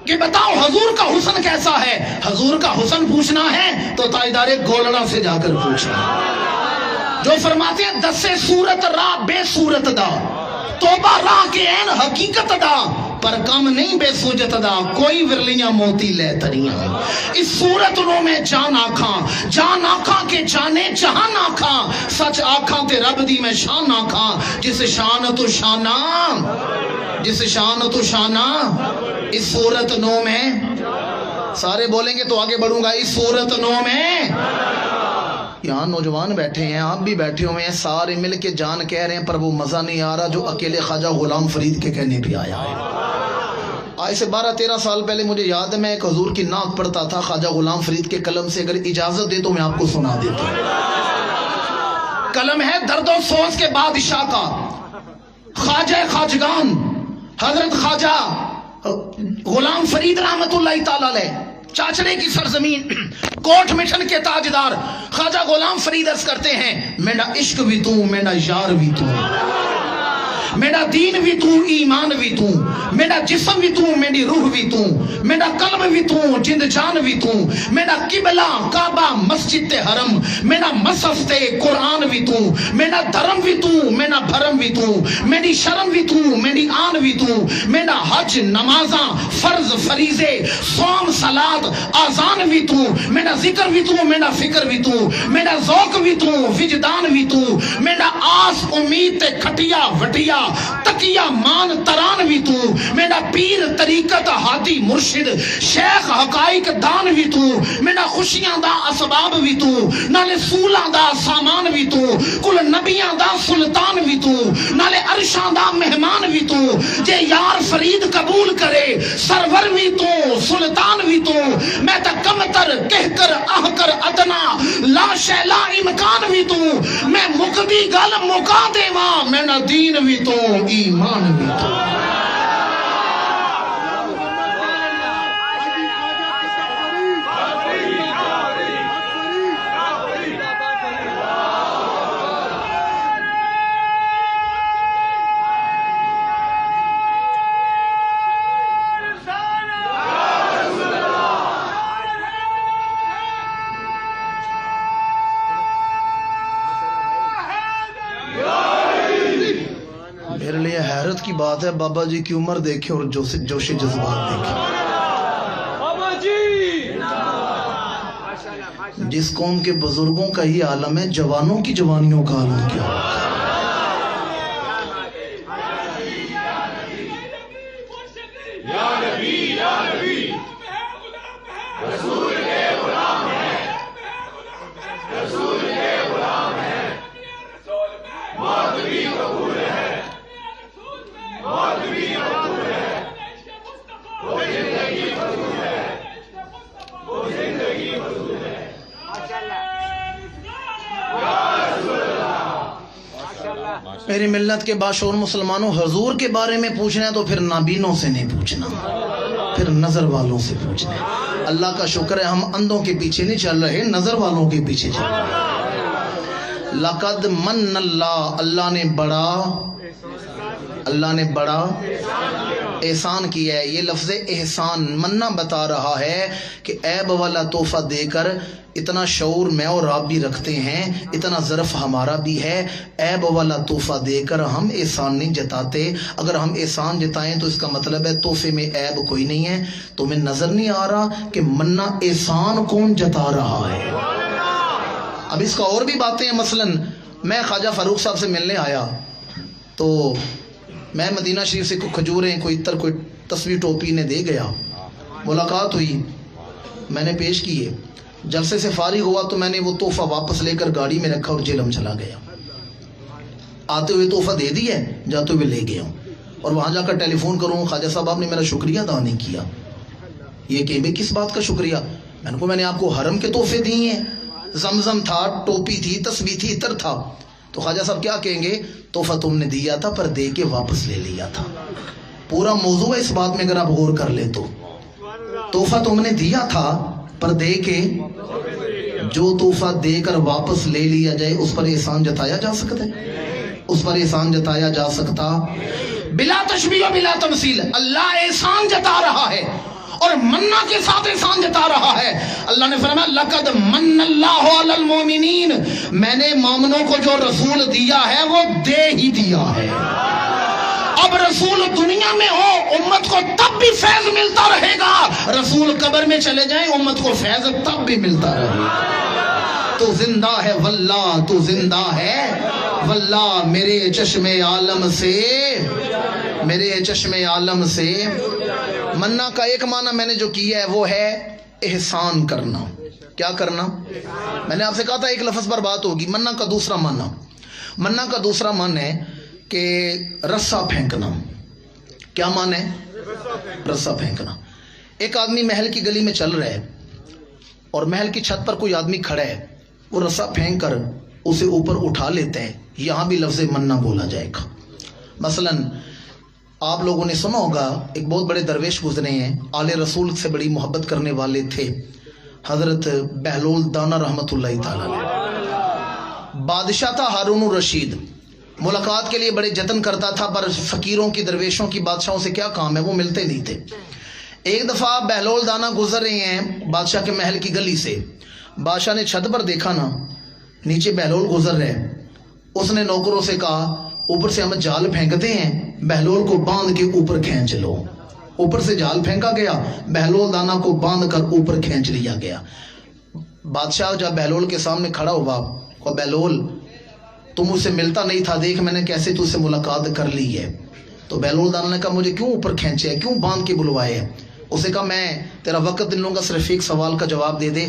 کہ بتاؤ حضور کا حسن کیسا ہے۔ حضور کا حسن پوچھنا ہے تو تاجدار گولڑا سے جا کر پوچھیں، جو فرماتے ہیں دسے صورت راہ بے صورت دا، توبہ راہ کے عین حقیقت دا، پر کم نہیں بے سوجت دا، کوئی ورلیاں موتی لے تریاں۔ اس صورت نو میں جان آکھاں کے جانے جہان آکھاں، سچ آکھاں تے رب دی میں شان آکھاں، جس شان تو شانہ اس صورت نو میں، سارے بولیں گے تو آگے بڑھوں گا، اس صورت نو میں۔ یہاں نوجوان بیٹھے ہیں، آپ بھی بیٹھے ہوئے ہیں، سارے مل کے جان کہہ رہے ہیں پر وہ مزہ نہیں آ رہا جو اکیلے خواجہ غلام فرید کے کہنے پہ آیا ہے۔ آج سے 12-13 سال پہلے مجھے یاد ہے میں ایک حضور کی نعت پڑھتا تھا خواجہ غلام فرید کے قلم سے، اگر اجازت دے تو میں آپ کو سنا دیتا ہوں۔ قلم ہے درد و سوز کے بادشاہ کا، خواجہ خواجگان حضرت خواجہ غلام فرید رحمت اللہ تعالی علیہ، چاچڑے کی سرزمین، کوٹ مشن کے تاجدار خواجہ غلام فرید عرض کرتے ہیں، میرا عشق بھی تو، میرا یار بھی تو، میرا دین بھی تو، ایمان بھی تو، میرا جسم بھی تو، میری روح بھی تو، میرا قلب بھی تو، جند جان بھی تو، میرا قبلہ کعبہ مسجد حرم، میرا مصحف تے قرآن بھی تو، میرا دھرم بھی تو، میرا بھرم بھی تو، میری شرم بھی تو، میری آن بھی تو، میرا حج نمازاں فرض فریضے صوم صلاۃ آزان بھی تو، میرا ذکر بھی تو، میرا فکر بھی تو، میرا ذوق بھی تو، وجدان بھی تو، میرا آس امید تے کھٹیا وٹیا تکیہ مان تران بھی تو، میرا پیر طریقت ہادی مرشد شیخ حقائق دان بھی تو، میرا خوشیاں دا اسباب بھی تو، نالے سولاں دا سامان بھی تو، کل نبیاں دا سلطان بھی تو، نالے عرشاں دا مہمان بھی تو، جے یار فرید قبول کرے سرور بھی تو، سلطان بھی تو، میں تا کمتر کہہ کر آہ کر ادنا لا شے لا امکان بھی تو، میں مقدی گل مکا دے ماں، میرا دین بھی تو، ایمان بھی تو۔ میرے لیے حیرت کی بات ہے بابا جی کی عمر دیکھیں اور جوش جذبات دیکھیں۔ جس قوم کے بزرگوں کا ہی عالم ہے، جوانوں کی جوانیوں کا عالم کیا ہوگا؟ میری ملت کے باشعور مسلمانوں، حضور کے بارے میں پوچھنا ہے تو پھر نابینوں سے نہیں پوچھنا، پھر نظر والوں سے پوچھنا ہے۔ اللہ کا شکر ہے ہم اندھوں کے پیچھے نہیں چل رہے، نظر والوں کے پیچھے چل رہے ہیں۔ لقد من اللہ نے بڑا احسان کیا ہے۔ یہ لفظ احسان مننا بتا رہا ہے کہ عیب والا تحفہ دے کر اتنا شعور میں اور آپ بھی رکھتے ہیں، اتنا ظرف ہمارا بھی ہے، عیب والا تحفہ دے کر ہم احسان نہیں جتاتے۔ اگر ہم احسان جتائیں تو اس کا مطلب ہے تحفے میں عیب کوئی نہیں ہے۔ تمہیں نظر نہیں آ رہا کہ مننا احسان کون جتا رہا ہے؟ اب اس کا اور بھی باتیں ہیں، مثلا میں خواجہ فاروق صاحب سے ملنے آیا تو میں مدینہ شریف سے کوئی کھجوریں، کوئی عطر، کوئی تسبیح ٹوپی نے دے گیا۔ ملاقات ہوئی، میں نے پیش کیے، جلسے سے فارغ ہوا تو میں نے وہ تحفہ واپس لے کر گاڑی میں رکھا اور جیلم چلا گیا۔ آتے ہوئے تحفہ دے دیا، جاتے ہوئے لے گیا ہوں، اور وہاں جا کر ٹیلی فون کروں خواجہ صاحب آپ نے میرا شکریہ ادا نہیں کیا۔ یہ کہ بھئی کس بات کا شکریہ؟ میں نے آپ کو حرم کے تحفے دیے ہیں، زمزم تھا، ٹوپی تھی، تسبیح تھی، عطر تھا۔ تو خواجہ صاحب کیا کہیں گے؟ تحفہ تم نے دیا تھا پر دے کے واپس لے لیا تھا۔ پورا موضوع ہے اس بات میں، اگر آپ غور کر لیں تو تحفہ تم نے دیا تھا پر دے کے، جو تحفہ دے کر واپس لے لیا جائے اس پر احسان جتایا جا سکتا ہے؟ اس پر احسان جتایا جا سکتا؟ بلا تشبیہ و بلا تمثیل اللہ احسان جتا رہا ہے، اور منا کے ساتھ احسان جتا رہا ہے۔ اللہ نے فرمایا لقد من اللہ علی المؤمنین، میں نے مومنوں کو جو رسول دیا ہے وہ دے ہی دیا ہے۔ اب رسول دنیا میں ہو امت کو تب بھی فیض ملتا رہے گا، رسول قبر میں چلے جائیں امت کو فیض تب بھی ملتا رہے گا۔ تو زندہ ہے واللہ، تو زندہ ہے واللہ، میرے چشم عالم سے، میرے چشم عالم سے۔ منا کا ایک معنی میں نے جو کیا ہے وہ ہے احسان کرنا۔ کیا کرنا؟ میں نے آپ سے کہا تھا ایک لفظ پر بات ہوگی۔ منا کا دوسرا معنی، منا کا دوسرا معنی ہے کہ رسا پھینکنا۔ کیا معنی ہے؟ رسا پھینکنا۔ ایک آدمی محل کی گلی میں چل رہا ہے اور محل کی چھت پر کوئی آدمی کھڑا ہے، وہ رسا پھینک کر اسے اوپر اٹھا لیتا ہے، یہاں بھی لفظ منا بولا جائے گا۔ مثلا آپ لوگوں نے سنا ہوگا ایک بہت بڑے درویش گزرے ہیں، آل رسول سے بڑی محبت کرنے والے تھے، حضرت بہلول دانا رحمت اللہ تعالی علیہ۔ بادشاہ تھا ہارون الرشید، ملاقات کے لیے بڑے جتن کرتا تھا، پر فقیروں کی، درویشوں کی بادشاہوں سے کیا کام ہے، وہ ملتے نہیں تھے۔ ایک دفعہ بہلول دانا گزر رہے ہیں بادشاہ کے محل کی گلی سے، بادشاہ نے چھت پر دیکھا نا نیچے بہلول گزر رہے، اس نے نوکروں سے کہا اوپر سے ہم جال پھینکتے ہیں، بہلول کو باندھ کے اوپر کھینچ لو۔ اوپر سے جال پھینکا گیا، بہلول دانا کو باندھ کر اوپر کھینچ لیا گیا۔ بادشاہ جب بہلول کے سامنے کھڑا ہوا، کہا بہلول تو مجھ سے ملتا نہیں تھا، دیکھ میں نے کیسے تجھ سے ملاقات کر لی ہے۔ تو بہلول دانا نے کہا مجھے کیوں اوپر کھینچے ہے، کیوں باندھ کے بلوائے ہے؟ اسے کہا میں تیرا وقت دن لوں گا، صرف ایک سوال کا جواب دے دے،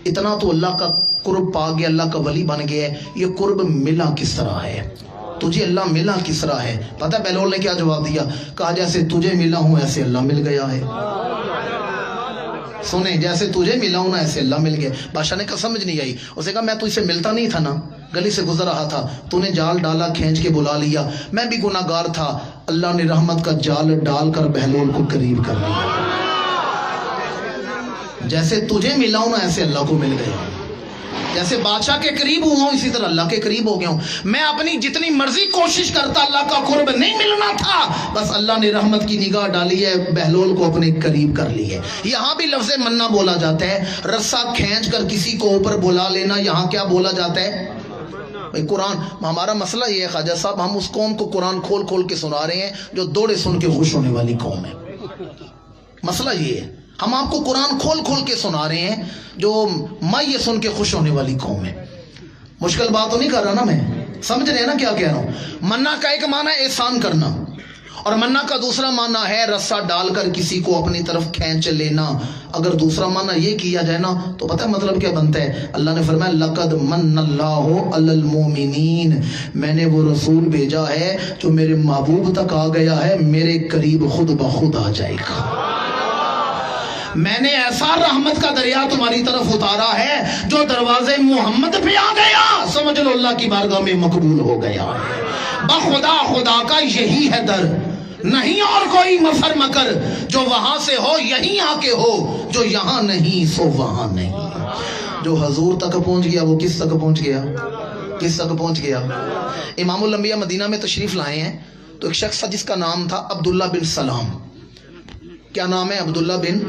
اتنا تو اللہ کا قرب پا گیا، اللہ کا ولی بن گیا ہے، یہ قرب ملا کس طرح ہے؟ تجھے اللہ ملا کس طرح ہے؟ پتہ بہلول نے کیا جواب دیا؟ کہا جیسے تجھے ملا ہوں ایسے اللہ مل گیا ہے۔ سنیں، جیسے تجھے ملا ہوں نا ایسے اللہ مل گیا۔ بادشاہ نے کہا سمجھ نہیں آئی، اسے کہا میں تجھ سے ملتا نہیں تھا نا، گلی سے گزر رہا تھا، تو نے جال ڈالا، کھینچ کے بلا لیا، میں بھی گناہ گار تھا، اللہ نے رحمت کا جال ڈال کر بہلول کو قریب کر لیا۔ جیسے تجھے ملا ہوں نا ایسے اللہ کو مل گیا، جیسے بادشاہ کے قریب ہوا ہوں اسی طرح اللہ کے قریب ہو گیا ہوں۔ میں اپنی جتنی مرضی کوشش کرتا اللہ کا قرب نہیں ملنا تھا، بس اللہ نے رحمت کی نگاہ ڈالی ہے، بہلول کو اپنے قریب کر لی ہے۔ یہاں بھی لفظ منا بولا جاتا ہے، رسا کھینچ کر کسی کو اوپر بلا لینا، یہاں کیا بولا جاتا ہے؟ قرآن ہمارا مسئلہ یہ ہے خواجہ صاحب، ہم اس قوم کو قرآن کھول کھول کے سنا رہے ہیں جو دوڑے سن کے خوش ہونے والی قوم ہے۔ مسئلہ یہ ہے، ہم آپ کو قرآن کھول کھول کے سنا رہے ہیں جو میں یہ سن کے خوش ہونے والی قوم ہے۔ مشکل بات تو نہیں کر رہا نا، میں سمجھ رہے ہیں نا کیا کہہ رہا ہوں؟ منا کا ایک معنی ہے احسان کرنا، اور منا کا دوسرا معنی ہے رسا ڈال کر کسی کو اپنی طرف کھینچ لینا۔ اگر دوسرا معنی یہ کیا جائے نا تو پتہ ہے مطلب کیا بنتا ہے؟ اللہ نے فرمایا لقد من اللہ علی المؤمنین، میں نے وہ رسول بھیجا ہے جو میرے محبوب تک آ گیا ہے، میرے قریب خود بخود آ جائے گا۔ میں نے ایسا رحمت کا دریا تمہاری طرف اتارا ہے جو دروازے محمد پہ آ گیا، سمجھ لو اللہ کی بارگاہ میں مقبول ہو گیا۔ بخدا خدا کا یہی ہے در، نہیں اور کوئی مفر مکر، جو وہاں سے ہو یہیں آ کے ہو، جو یہاں نہیں سو وہاں نہیں۔ جو حضور تک پہنچ گیا وہ کس تک پہنچ گیا؟ کس تک پہنچ گیا؟ امام الانبیاء مدینہ میں تشریف لائے ہیں تو ایک شخص تھا جس کا نام تھا عبداللہ بن سلام۔ کیا نام ہے؟ عبداللہ بن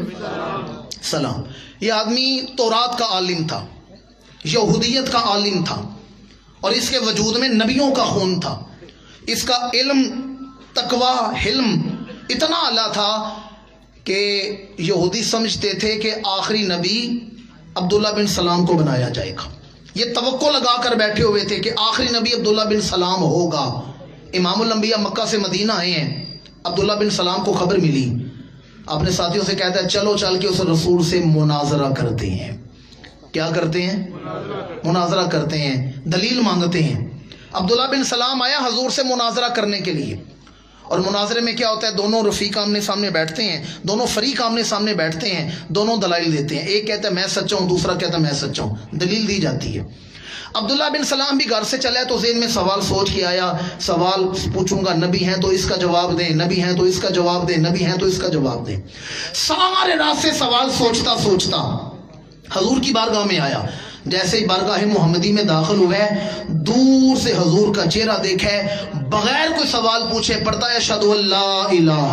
سلام۔ یہ آدمی تورات کا عالم تھا، یہودیت کا عالم تھا، اور اس کے وجود میں نبیوں کا خون تھا۔ اس کا علم، تقوی، حلم اتنا اعلیٰ تھا کہ یہودی سمجھتے تھے کہ آخری نبی عبداللہ بن سلام کو بنایا جائے گا۔ یہ توقع لگا کر بیٹھے ہوئے تھے کہ آخری نبی عبداللہ بن سلام ہوگا۔ امام الانبیاء مکہ سے مدینہ آئے ہیں، عبداللہ بن سلام کو خبر ملی، اپنے ساتھیوں سے کہتا ہے چلو چل کے اس رسول سے مناظرہ کرتے ہیں. کیا کرتے ہیں؟ مناظرہ کرتے ہیں، دلیل مانگتے ہیں. عبداللہ بن سلام آیا حضور سے مناظرہ کرنے کے لیے، اور مناظرے میں کیا ہوتا ہے؟ دونوں رفیق آمنے سامنے بیٹھتے ہیں، دونوں فریق آمنے سامنے بیٹھتے ہیں، دونوں دلائل دیتے ہیں. ایک کہتا ہے میں سچا ہوں، دوسرا کہتا ہے میں سچا ہوں، دلیل دی جاتی ہے. عبداللہ بن سلام بھی گھر سے چلا ہے تو ذہن میں سوال سوچ کے آیا، سوال پوچھوں گا، نبی ہیں تو اس کا جواب دیں، نبی ہیں تو اس کا جواب دیں، نبی ہیں تو اس کا جواب دیں. سارے رات سے سوال سوچتا سوچتا حضور کی بارگاہ میں آیا. جیسے ہی بارگاہ محمدی میں داخل ہوا ہے، دور سے حضور کا چہرہ دیکھا ہے، بغیر کوئی سوال پوچھے پڑھتا ہے اشہد ان لا الہ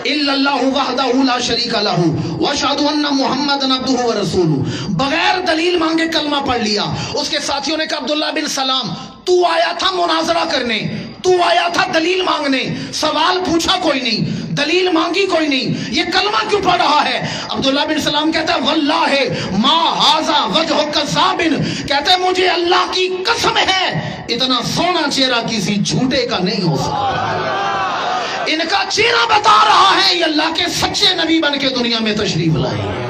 الا اللہ وحدہ لا شریک لہ واشہد ان محمدًا عبدہ ورسولہ. بغیر دلیل مانگے کلمہ پڑھ لیا. اس کے ساتھیوں نے کہا عبداللہ بن سلام تو آیا تھا مناظرہ کرنے، تو آیا تھا دلیل مانگنے، سوال پوچھا کوئی نہیں، دلیل مانگی کوئی نہیں، یہ کلمہ کیوں پڑھ رہا ہے؟ عبداللہ بن سلام کہتا ہے واللہ ما ھذا وجہ کذاب، کہتا ہے مجھے اللہ کی قسم ہے اتنا سونا چہرہ کسی جھوٹے کا نہیں ہو سکتا. ان کا چہرہ بتا رہا ہے یہ اللہ کے سچے نبی بن کے دنیا میں تشریف لائے ہیں.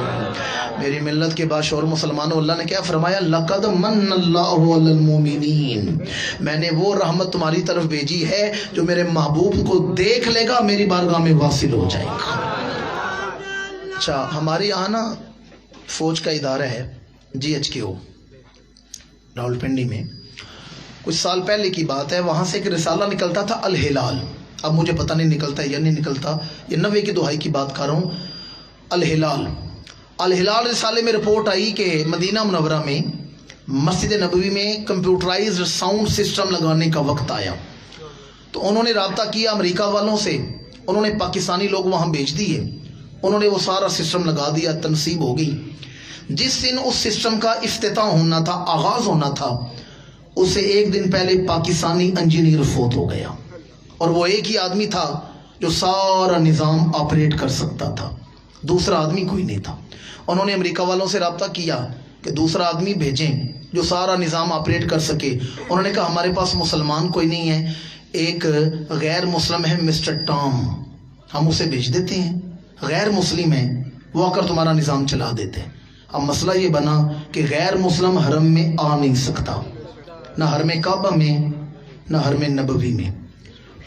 میری ملت کے باشعور مسلمانوں، اللہ نے کیا فرمایا؟ لَقَدْ مَنَّ اللَّهُ عَلَى الْمُؤْمِنِينَ، میں نے وہ رحمت تمہاری طرف بھیجی ہے جو میرے محبوب کو دیکھ لے گا میری بارگاہ میں واصل ہو جائے گا. اچھا، ہمارے یہاں نا فوج کا ادارہ ہے GHKO راولپنڈی میں. کچھ سال پہلے کی بات ہے، وہاں سے ایک رسالہ نکلتا تھا الہلال. اب مجھے پتہ نہیں نکلتا یا نہیں نکلتا، یہ 90 کی دہائی کی بات کر رہا ہوں. الہلال رسالے میں رپورٹ آئی کہ مدینہ منورہ میں مسجد نبوی میں کمپیوٹرائزڈ ساؤنڈ سسٹم لگانے کا وقت آیا. تو انہوں نے رابطہ کیا امریکہ والوں سے، انہوں نے پاکستانی لوگ وہاں بھیج دیے، انہوں نے وہ سارا سسٹم لگا دیا، تنصیب ہو گئی. جس دن اس سسٹم کا افتتاح ہونا تھا، آغاز ہونا تھا، اس سے ایک دن پہلے پاکستانی انجینئر فوت ہو گیا. اور وہ ایک ہی آدمی تھا جو سارا نظام آپریٹ کر سکتا تھا، دوسرا آدمی کوئی نہیں تھا. انہوں نے امریکہ والوں سے رابطہ کیا کہ دوسرا آدمی بھیجیں جو سارا نظام آپریٹ کر سکے. انہوں نے کہا ہمارے پاس مسلمان کوئی نہیں ہے، ایک غیر مسلم ہے مسٹر ٹام، ہم اسے بھیج دیتے ہیں، غیر مسلم ہے، وہ آ کر تمہارا نظام چلا دیتے ہیں. اب مسئلہ یہ بنا کہ غیر مسلم حرم میں آ نہیں سکتا، نہ حرم کعبہ میں نہ حرم نبوی میں.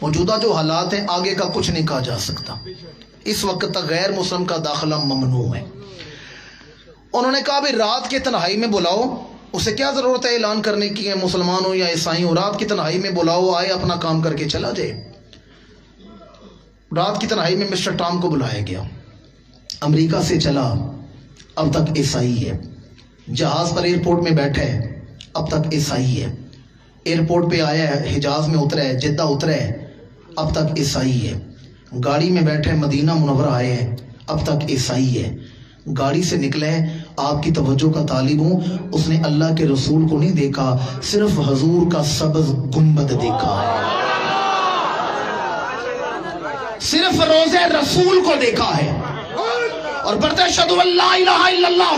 موجودہ جو حالات ہیں آگے کا کچھ نہیں کہا جا سکتا، اس وقت تک غیر مسلم کا داخلہ ممنوع ہے. انہوں نے کہا بھی رات کے تنہائی میں بلاؤ، اسے کیا ضرورت ہے اعلان کرنے کی ہے مسلمان ہو یا عیسائی ہو، رات کی تنہائی میں بلاؤ، آئے اپنا کام کر کے چلا جائے. رات کی تنہائی میں مسٹر ٹام کو بلایا گیا، امریکہ سے چلا، اب تک عیسائی ہے. جہاز پر ایئرپورٹ میں بیٹھا ہے، اب تک عیسائی ہے. ایئرپورٹ پہ آیا ہے، حجاز میں اترا ہے، جدہ اترا ہے، اب تک عیسائی ہے. گاڑی میں بیٹھے مدینہ منورہ آئے ہیں، اب تک عیسائی ہے. گاڑی سے نکلے، آپ کی توجہ کا طالب ہوں، اس نے اللہ کے رسول کو نہیں دیکھا، صرف حضور کا سبز گنبد دیکھا ہے، صرف روضہ رسول کو دیکھا ہے. اور پڑھتے اشہدو ان لا الہ الا اللہ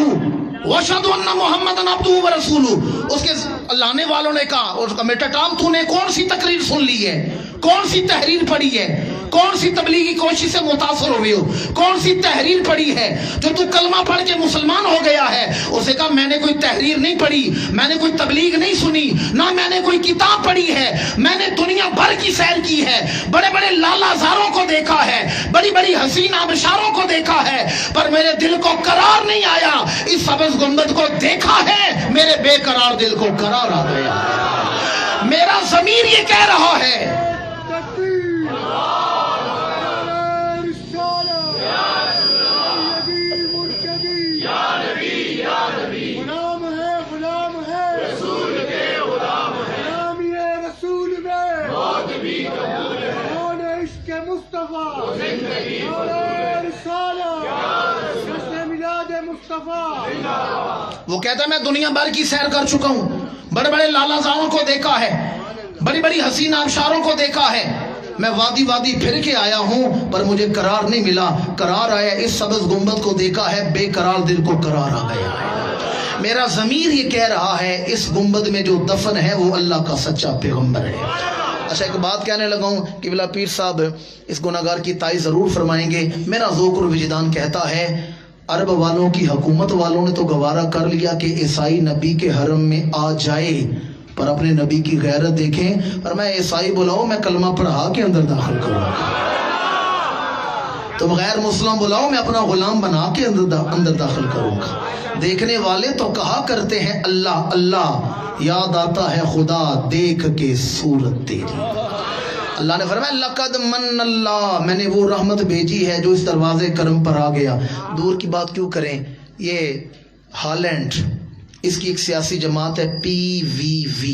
واشہدو ان محمدًا عبدہ ورسولہ. اس کے لانے والوں نے کہا، اس کا بیٹا ٹام تو نے کون سی تقریر سن لی ہے، کون سی تحریر پڑھی ہے، کون سی تبلیغی کوشش سے متاثر ہوئے ہو، کون سی تحریر پڑھی ہے جو تو کلمہ پڑھ کے مسلمان ہو گیا ہے؟ اسے کہا میں نے کوئی تحریر نہیں پڑھی، میں نے کوئی تبلیغ نہیں سنی، نہ میں نے کوئی کتاب پڑھی ہے. میں نے دنیا بھر کی سیر کی ہے، بڑے بڑے لالا زاروں کو دیکھا ہے، بڑی بڑی حسین آبشاروں کو دیکھا ہے، پر میرے دل کو قرار نہیں آیا. اس سبز گنبد کو دیکھا ہے، میرے بے قرار دل کو قرار آ گیا. میرا ضمیر یہ کہہ رہا ہے وہ کہتا ہے میں دنیا بھر کی سیر کر چکا ہوں، بڑے بڑے لالا زاروں کو دیکھا ہے، بڑی بڑی حسین آبشاروں کو دیکھا ہے، میں وادی وادی پھر کے آیا ہوں پر مجھے قرار نہیں ملا. قرار آیا اس سبز گنبد کو دیکھا ہے، بے قرار دل کو قرار آ گیا ہے. میرا ضمیر یہ کہہ رہا ہے اس گنبد میں جو دفن ہے وہ اللہ کا سچا پیغمبر ہے. اچھا ایک بات کہنے لگا ہوں کہ بلا پیر صاحب اس گناہگار کی تائید ضرور فرمائیں گے. میرا ذوق اور وجدان کہتا ہے عرب والوں کی حکومت والوں نے تو گوارا کر لیا کہ عیسائی نبی کے حرم میں آ جائے، پر اپنے نبی کی غیرت دیکھیں. اور میں عیسائی بلاؤ میں کلمہ پڑھا کے اندر داخل کروں گا، تم غیر مسلم بلاؤ میں اپنا غلام بنا کے اندر داخل کروں گا. دیکھنے والے تو کہا کرتے ہیں اللہ اللہ، یاد آتا ہے خدا دیکھ کے صورت تیری. اللہ نے فرمایا لقد من اللہ، میں نے وہ رحمت بھیجی ہے جو اس دروازے کرم پر آ گیا. دور کی بات کیوں کریں، یہ ہالینڈ اس کی ایک سیاسی جماعت ہے PVV،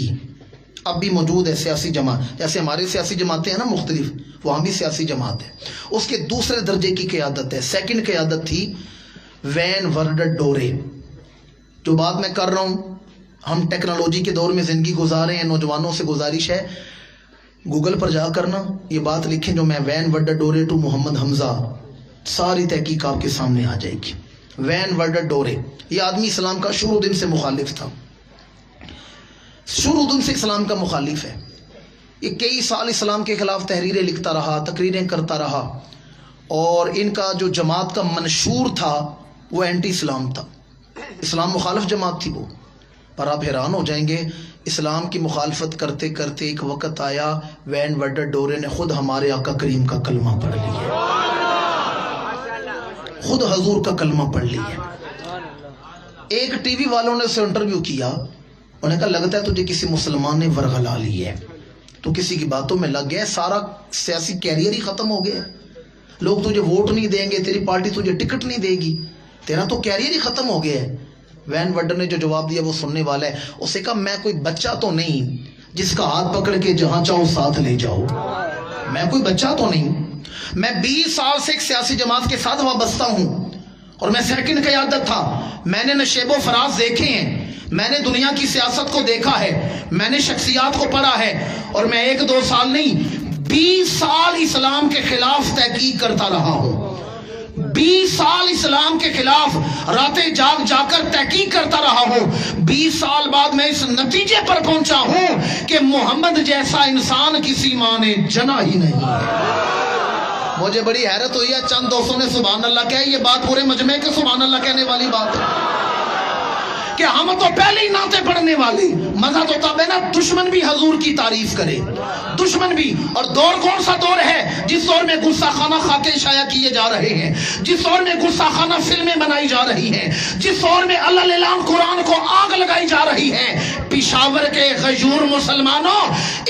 اب بھی موجود ہے سیاسی جماعت، جیسے ہماری سیاسی جماعتیں ہیں نا مختلف، وہاں بھی سیاسی جماعت ہے. اس کے دوسرے درجے کی قیادت ہے، سیکنڈ قیادت تھی وین ورڈر ڈورے. جو بات میں کر رہا ہوں، ہم ٹیکنالوجی کے دور میں زندگی گزارے ہیں، نوجوانوں سے گزارش ہے گوگل پر جا کرنا یہ بات لکھیں جو میں وین ورڈر ڈورے ٹو محمد حمزہ، ساری تحقیق آپ کے سامنے آ جائے گی. وین ورڈر ڈورے یہ آدمی اسلام کا شروع دن سے مخالف تھا، شروع دن سے اسلام کا مخالف ہے. یہ کئی سال اسلام کے خلاف تحریریں لکھتا رہا، تقریریں کرتا رہا، اور ان کا جو جماعت کا منشور تھا وہ اینٹی اسلام تھا، اسلام مخالف جماعت تھی وہ. پر آپ حیران ہو جائیں گے، اسلام کی مخالفت کرتے کرتے ایک وقت آیا وین ورڈر ڈورے نے خود ہمارے آقا کریم کا کلمہ پڑھ لیا، خود حضور کا کلمہ پڑھ لیا. ایک ٹی وی والوں نے اسے انٹرویو کیا، انہوں نے کہا لگتا ہے تجھے کسی مسلمان نے ورغلا لی ہے، تو کسی کی باتوں میں لگ گیا، سارا سیاسی کیریئر ہی ختم ہو گیا، لوگ تجھے ووٹ نہیں دیں گے، تیری پارٹی تجھے ٹکٹ نہیں دے گی، تیرا تو کیریئر ہی ختم ہو گیا ہے. وین ورڈر نے جو جواب دیا وہ سننے والا ہے. اسے کہا میں کوئی بچہ تو نہیں جس کا ہاتھ پکڑ کے جہاں چاہو ساتھ لے جاؤ، میں کوئی بچہ تو نہیں، میں 20 سال سے ایک سیاسی جماعت کے ساتھ وابستہ ہوں، اور میں سیکنڈ قیادت تھا. میں نے نشیب و فراز دیکھے ہیں، میں نے دنیا کی سیاست کو دیکھا ہے، میں نے شخصیات کو پڑھا ہے، اور میں 1-2 سال نہیں 20 سال اسلام کے خلاف تحقیق کرتا رہا ہوں. 20 سال اسلام کے خلاف راتیں جاگ جا کر تحقیق کرتا رہا ہوں. 20 سال بعد میں اس نتیجے پر پہنچا ہوں کہ محمد جیسا انسان کسی ماں نے جنا ہی نہیں. مجھے بڑی حیرت ہوئی ہے، چند دوستوں نے سبحان اللہ کہا، یہ بات پورے مجمع کے سبحان اللہ کہنے والی بات ہے کہ ہم تو پہلے ہی نعتیں پڑھنے والے. مزہ تو تب ہے نا دشمن بھی حضور کی تعریف کرے، دشمن بھی. اور دور کون سا دور ہے؟ جس دور میں گستاخانہ خاکے شائع کیے جا رہے ہیں، جس دور میں گستاخانہ فلمیں بنائی جا رہی ہیں، جس دور میں اللہ اعلان قرآن کو آگ لگائی جا رہی ہے. پشاور کے غیور مسلمانوں،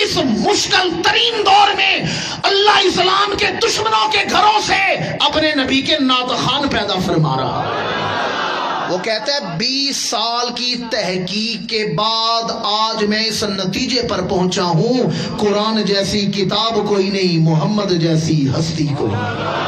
اس مشکل ترین دور میں اللہ اسلام کے دشمنوں کے گھروں سے اپنے نبی کے نعت خوان پیدا فرما رہا ہے. وہ کہتا ہے 20 سال کی تحقیق کے بعد آج میں اس نتیجے پر پہنچا ہوں، قرآن جیسی کتاب کوئی نہیں، محمد جیسی ہستی کوئی نہیں.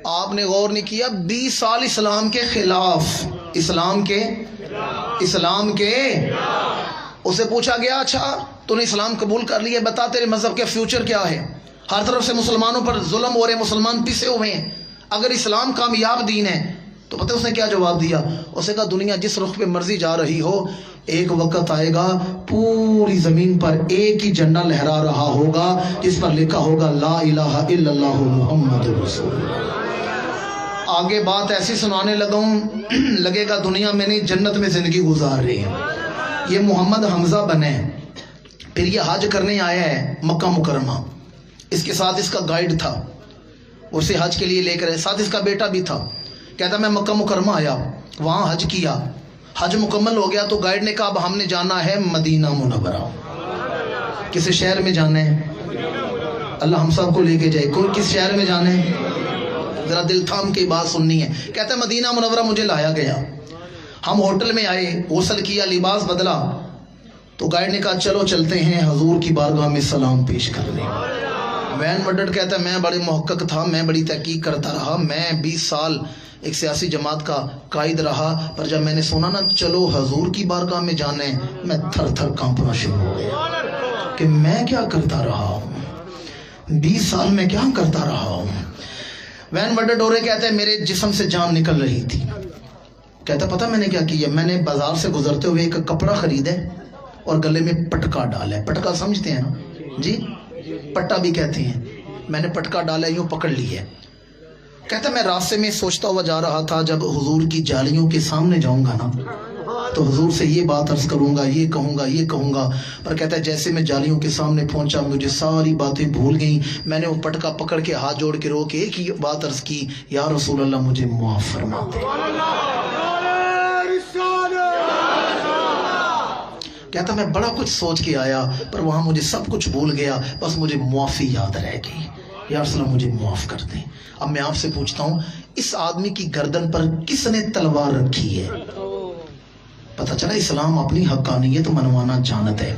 آپ نے غور نہیں کیا، 20 سال اسلام کے خلاف، اسلام کے اسے پوچھا گیا اچھا تو نے اسلام قبول کر لیا، بتا تیرے مذہب کے فیوچر کیا ہے؟ ہر طرف سے مسلمانوں پر ظلم ہو رہے، مسلمان پسے ہوئے ہیں، اگر اسلام کامیاب دین ہے تو پتہ اس نے کیا جواب دیا؟ اسے کہا دنیا جس رخ پہ مرضی جا رہی ہو، ایک وقت آئے گا پوری زمین پر ایک ہی جھنڈا لہرا رہا ہوگا جس پر لکھا ہوگا لا الہ الا اللہ محمد رسول اللہ. آگے بات ایسی سنانے لگا ہوں لگے گا دنیا میں نہیں جنت میں زندگی گزار رہے ہیں. یہ محمد حمزہ بنے، پھر یہ حج کرنے آیا ہے مکہ مکرمہ، اس کے ساتھ اس کا گائیڈ تھا، اسے حج کے لیے لے کر، ساتھ اس کا بیٹا بھی تھا. کہتا میں مکہ مکرمہ آیا، وہاں حج کیا، حج مکمل ہو گیا تو گائیڈ نے کہا اب ہم نے جانا ہے مدینہ منورہ. کس شہر میں جانا ہے؟ اللہ ہم سب کو لے کے جائے. کوئی کس شہر میں جانا ہے؟ ذرا دل تھام کے بات سننی ہے. کہتا ہے مدینہ منورہ مجھے لایا گیا، ہم ہوٹل میں آئے، غسل کیا، لباس بدلا، تو گائیڈ نے کہا چلو چلتے ہیں حضور کی بارگاہ میں سلام پیش کرنے. وین ورڈر کہتا ہے میں بڑے محقق تھا، میں بڑی تحقیق کرتا رہا، میں 20 سال ایک سیاسی جماعت کا قائد رہا، پر جب میں نے سنا نا چلو حضور کی بارگاہ میں جانا ہے، میں تھر تھر کانپنا شروع ہو گیا کہ میں کیا کرتا رہا ہوں، 20 سال میں کیا کرتا رہا ہوں. وین وڈے ڈورے کہتے ہیں میرے جسم سے جان نکل رہی تھی. کہتا پتہ میں نے کیا کیا؟ میں نے بازار سے گزرتے ہوئے ایک کپڑا خریدا اور گلے میں پٹکا ڈالا ہے. پٹکا سمجھتے ہیں نا جی؟ پٹا بھی کہتے ہیں. میں نے پٹکا ڈالا یوں پکڑ لی ہے. کہتا میں راستے میں سوچتا ہوا جا رہا تھا جب حضور کی جالیوں کے سامنے جاؤں گا نا تو حضور سے یہ بات عرض کروں گا، یہ کہوں گا. پر کہتا ہے جیسے میں جالیوں کے سامنے پہنچا مجھے ساری باتیں بھول گئیں. میں نے وہ پٹکا پکڑ کے ہاتھ جوڑ کے رو کے ایک ہی بات عرض کی، یا رسول اللہ مجھے معاف فرما دے. کہتا میں بڑا کچھ سوچ کے آیا پر وہاں مجھے سب کچھ بھول گیا، بس مجھے معافی یاد رہ گئی. یا رسول اللہ مجھے معاف کر دیں. اب میں آپ سے پوچھتا ہوں اس آدمی کی گردن پر کس نے تلوار رکھی ہے؟ پتہ چلا اسلام اپنی حقانیت منوانا جانتا ہے.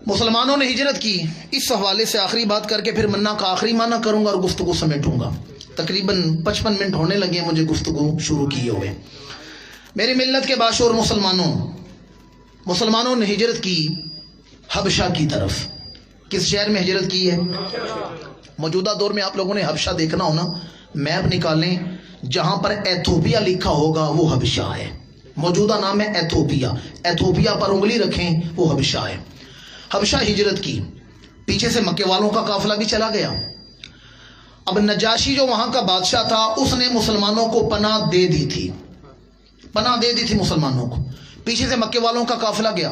مسلمانوں نے ہجرت کی. اس حوالے سے آخری بات کر کے پھر منا کا آخری معنی کروں گا اور گفتگو سمیٹوں گا. تقریباً 55 منٹ ہونے لگے ہیں مجھے گفتگو شروع کیے ہوئے. میری ملت کے باشعور مسلمانوں نے ہجرت کی حبشہ کی طرف. کس شہر میں ہجرت کی ہے؟ موجودہ دور میں آپ لوگوں نے حبشہ دیکھنا ہونا، میپ نکالیں، جہاں پر ایتھوپیا لکھا ہوگا وہ حبشہ ہے. موجودہ نام ہے ایتھوپیا پر انگلی رکھیں وہ حبشہ ہے. حبشہ ہجرت کی. پیچھے سے مکے والوں کا قافلہ بھی چلا گیا. اب نجاشی جو وہاں کا بادشاہ تھا اس نے مسلمانوں کو پناہ دے دی تھی مسلمانوں کو. پیچھے سے مکے والوں کا قافلہ گیا.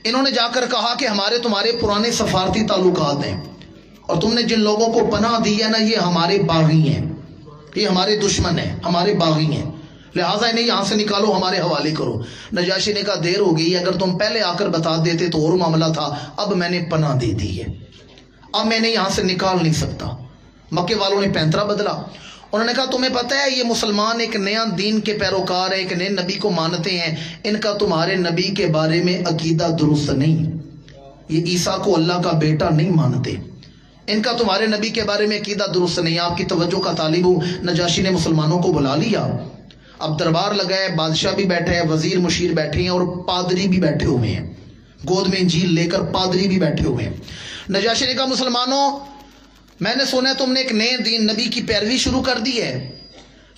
انہوں نے جا کر کہا کہ ہمارے تمہارے پرانے سفارتی تعلقات ہیں اور تم نے جن لوگوں کو پناہ دی ہے نا یہ ہمارے باغی ہیں، یہ ہمارے دشمن ہیں، ہمارے باغی ہیں، لہٰذا انہیں یہاں سے نکالو، ہمارے حوالے کرو. نجاشی نے کہا دیر ہو گئی، اگر تم پہلے آ کر بتا دیتے تو اور معاملہ تھا. اب میں نے پناہ دے دی ہے، اب میں نے یہاں سے نکال نہیں سکتا. مکے والوں نے پینترا بدلا. انہوں نے کہا تمہیں پتہ ہے یہ مسلمان ایک نیا دین کے پیروکار ہیں، ایک نئے نبی کو مانتے ہیں، ان کا تمہارے نبی کے بارے میں عقیدہ درست نہیں، یہ عیسیٰ کو اللہ کا بیٹا نہیں مانتے، ان کا تمہارے نبی کے بارے میں عقیدہ درست نہیں. آپ کی توجہ کا طالب ہوں. نجاشی نے مسلمانوں کو بلا لیا. اب دربار لگا ہے، بادشاہ بھی بیٹھے ہیں، وزیر مشیر بیٹھے ہیں اور پادری بھی بیٹھے ہوئے ہیں، گود میں انجیل لے کر پادری بھی بیٹھے ہوئے ہیں. نجاشی نے کہا مسلمانوں میں نے سنا ہے تم نے ایک نئے دین نبی کی پیروی شروع کر دی ہے،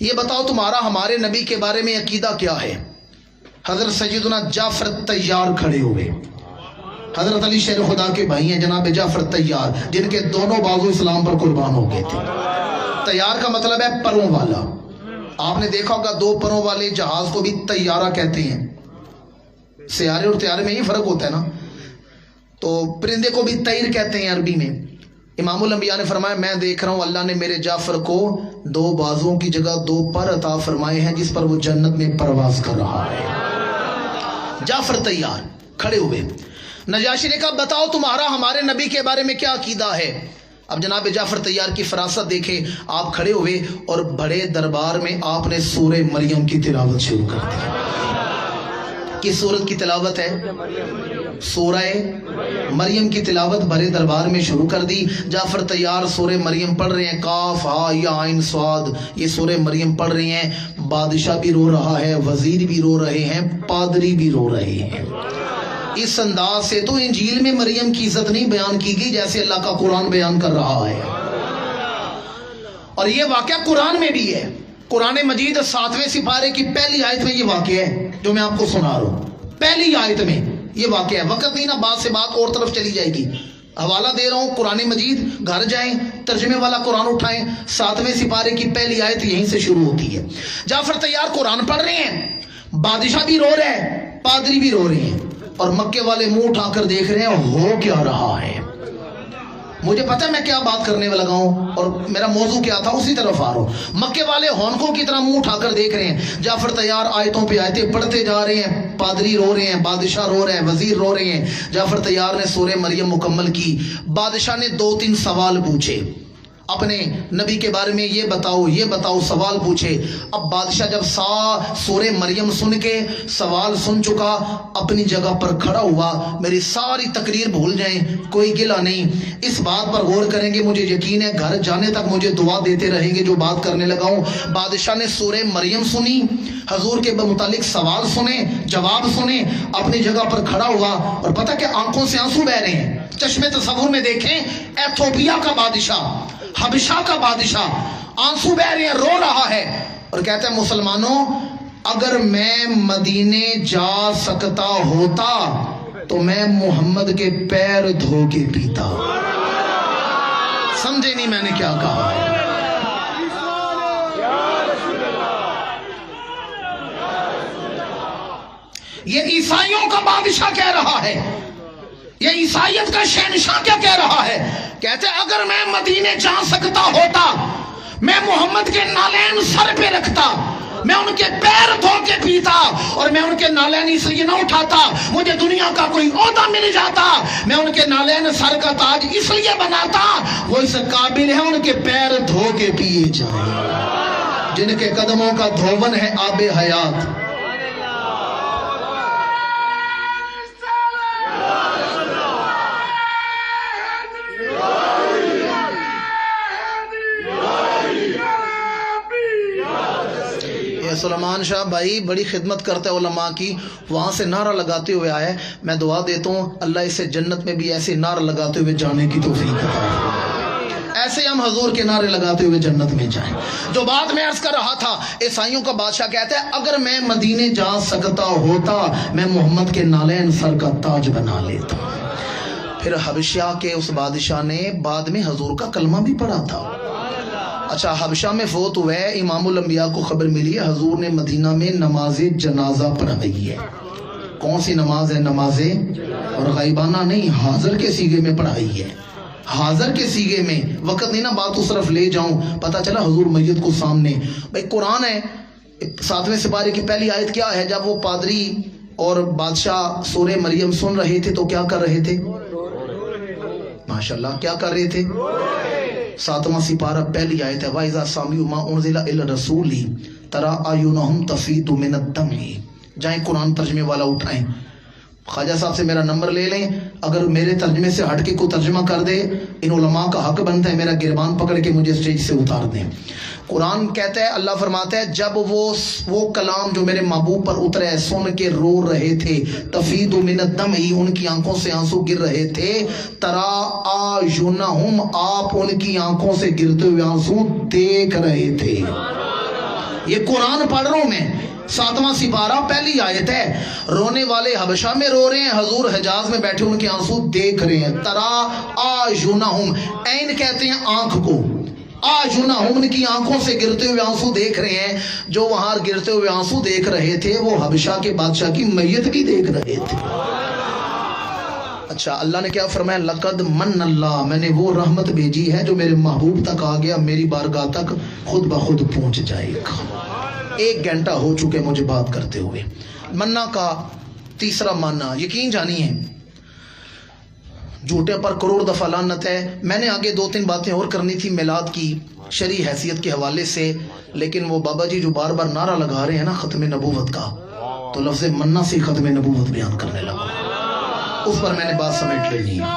یہ بتاؤ تمہارا ہمارے نبی کے بارے میں عقیدہ کیا ہے؟ حضرت سیدنا جعفر طیار کھڑے ہوئے. حضرت علی شیر خدا کے بھائی ہیں جناب جعفر طیار، جن کے دونوں بازو اسلام پر قربان ہو گئے تھے. طیار کا مطلب ہے پروں والا. آپ نے دیکھا ہوگا 2 پروں والے جہاز کو بھی طیارہ کہتے ہیں. سیارے اور طیارے میں یہ فرق ہوتا ہے نا. تو پرندے کو بھی طیر کہتے ہیں عربی میں. امام الانبیاء نے فرمایا میں دیکھ رہا ہوں اللہ نے میرے جعفر کو 2 بازوں کی جگہ 2 پر عطا فرمائے ہیں جس پر وہ جنت میں پرواز کر رہا ہے. جعفر طیار کھڑے ہوئے. نجاشی نے کہا بتاؤ تمہارا ہمارے نبی کے بارے میں کیا عقیدہ ہے؟ اب جناب جعفر طیار کی فراست دیکھیں. آپ کھڑے ہوئے اور بڑے دربار میں آپ نے سورہ مریم کی تلاوت شروع کر دی. کس سورت کی تلاوت ہے؟ سورہ مریم کی تلاوت بڑے دربار میں شروع کر دی. جعفر طیار سورہ مریم پڑھ رہے ہیں، کاف ہا یا عین صاد، یہ سورہ مریم پڑھ رہے ہیں. بادشاہ بھی رو رہا ہے، وزیر بھی رو رہے ہیں، پادری بھی رو رہے ہیں. اس انداز سے تو انجیل میں مریم کی عزت نہیں بیان کی گئی جیسے اللہ کا قرآن بیان کر رہا ہے. اور یہ واقعہ قرآن میں بھی ہے. قرآن مجید 7ویں سپارے کی پہلی آیت میں یہ واقعہ ہے جو میں آپ کو سنا رہا ہوں. پہلی آیت میں یہ واقعہ ہے. وقت نہیں نا، بات سے بات اور طرف چلی جائے گی. حوالہ دے رہا ہوں قرآن مجید، گھر جائیں ترجمے والا قرآن اٹھائیں. 7ویں سپارے کی پہلی آیت یہیں سے شروع ہوتی ہے. جعفر طیار قرآن پڑھ رہے ہیں، بادشاہ بھی رو رہے ہیں، پادری بھی رو رہے ہیں اور مکے والے منہ اٹھا کر دیکھ رہے ہیں ہو کیا رہا ہے. مجھے پتہ ہے میں کیا بات کرنے لگا ہوں اور میرا موضوع کیا تھا، اسی طرف آ رہا ہوں. مکے والے ہونکوں کی طرح منہ اٹھا کر دیکھ رہے ہیں. جعفر طیار آیتوں پہ آیتیں پڑھتے جا رہے ہیں، پادری رو رہے ہیں، بادشاہ رو رہے ہیں، وزیر رو رہے ہیں. جعفر طیار نے سورہ مریم مکمل کی. بادشاہ نے 2-3 سوال پوچھے اپنے نبی کے بارے میں، یہ بتاؤ سوال پوچھے. اب بادشاہ جب سورہ مریم سن کے سوال سن چکا اپنی جگہ پر کھڑا ہوا. میری ساری تقریر بھول جائیں، کوئی گلہ نہیں، اس بات پر غور کریں گے. مجھے یقین ہے گھر جانے تک مجھے دعا دیتے رہیں گے جو بات کرنے لگا ہوں. بادشاہ نے سورہ مریم سنی، حضور کے متعلق سوال سنے، جواب سنے، اپنی جگہ پر کھڑا ہوا اور پتہ کہ آنکھوں سے آنسو بہ رہے ہیں. چشمے تصور میں دیکھیں ایتھوپیا کا بادشاہ حبشہ کا بادشاہ آنسو بہ رہے ہیں، رو رہا ہے اور کہتا ہے مسلمانوں اگر میں مدینے جا سکتا ہوتا تو میں محمد کے پیر دھو کے پیتا۔ سمجھے نہیں میں نے کیا کہا؟ یہ عیسائیوں کا بادشاہ کہہ رہا ہے، یہ عیسائیت کا شہنشاہ کیا کہہ رہا ہے؟ کہتے اگر میں مدینے جا سکتا ہوتا میں محمد کے نالین سر پہ رکھتا، میں ان کے پیر دھو کے پیتا، اور میں ان کے نالین اس لیے نہ اٹھاتا مجھے دنیا کا کوئی عہدہ مل جاتا، میں ان کے نالین سر کا تاج اس لیے بناتا وہ اس قابل ہے ان کے پیر دھو کے پیے جائیں جن کے قدموں کا دھون ہے آب حیات۔ سلیمان شاہ بھائی بڑی خدمت کرتا ہے علماء کی، وہاں سے نعرہ لگاتے ہوئے آئے، میں دعا دیتا ہوں اللہ اسے جنت میں بھی ایسے نعرہ لگاتے ہوئے جانے کی توفیق عطا فرمائے، ایسے ہم حضور کے نعرے لگاتے ہوئے جنت میں جائیں۔ جو بات میں عرض کر رہا تھا، عیسائیوں کا بادشاہ کہتا ہے اگر میں مدینے جا سکتا ہوتا میں محمد کے نالین سر کا تاج بنا لیتا۔ پھر حبشہ کے اس بادشاہ نے بعد میں حضور کا کلمہ بھی پڑھا تھا۔ اچھا حبشہ میں فوت ہوئے، امام الانبیاء کو خبر ملی ہے حضور نے مدینہ میں نماز جنازہ پڑھائی ہے۔ کون سی نماز ہے؟ نماز اور غائبانہ نہیں، حاضر کے سیغے میں پڑھائی ہے، حاضر کے سیغے میں۔ وقت نہیں نا بات اس طرف لے جاؤں، پتہ چلا حضور میت کو سامنے، بھائی قرآن ہے 7ویں سپارے کی پہلی آیت کیا ہے؟ جب وہ پادری اور بادشاہ سورہ مریم سن رہے تھے تو کیا کر رہے تھے؟ ماشاءاللہ کیا کر رہے تھے؟ 7واں سپارہ پہلی آیت ہے وَإِذَا سَمِعُوا مَا أُنزِلَ إِلَى الرَّسُولِ تَرَىٰ أَعْيُنَهُمْ تَفِيضُ مِنَ الدَّمْعِ۔ جائیں قرآن ترجمے والا اٹھائیں، خواجہ صاحب سے میرا نمبر لے لیں، اگر میرے ترجمے سے ہٹ کے کوئی ترجمہ کر دے ان علماء کا حق بنتا ہے میرا گربان پکڑ کے مجھے اسٹیج سے اتار دیں۔ قرآن کہتا ہے، اللہ فرماتا ہے جب وہ کلام جو میرے محبوب پر اترے سن کے رو رہے تھے، تفیض من الدمع، ان کی آنکھوں سے آنسو گر رہے تھے، ترا اعینہم، آپ ان کی آنکھوں سے گرتے ہوئے آنسو دیکھ رہے تھے۔ یہ قرآن پڑھ رہا ہوں میں، 7واں سپارہ پہلی آیت ہے، رونے والے حبشہ میں رو رہے ہیں، حضور حجاز میں بیٹھے ان کے آنسو دیکھ رہے ہیں۔ ترا اعینہم، عین کہتے ہیں آنکھ کو، آجنہم ان کی آنکھوں سے گرتے ہوئے آنسو دیکھ رہے ہیں۔ جو وہاں گرتے ہوئے آنسو دیکھ رہے تھے وہ حبشہ کے بادشاہ کی میت بھی دیکھ رہے تھے۔ اچھا اللہ نے کیا فرمایا؟ لقد من اللہ، میں نے وہ رحمت بھیجی ہے جو میرے محبوب تک آ گیا میری بارگاہ تک خود بخود پہنچ جائے گا۔ 1 گھنٹہ ہو چکے مجھے بات کرتے ہوئے۔ منا کا تیسرا معنی یقین جانیے، جھوٹے پر کروڑ دفعہ لعنت ہے۔ میں نے آگے 2-3 باتیں اور کرنی تھی میلاد کی شرعی حیثیت کے حوالے سے، لیکن وہ بابا جی جو بار بار نعرہ لگا رہے ہیں نا ختم نبوت کا، تو لفظ منا سے ختم نبوت بیان کرنے لگا، اس پر میں نے بات سمیٹ لینی ہے۔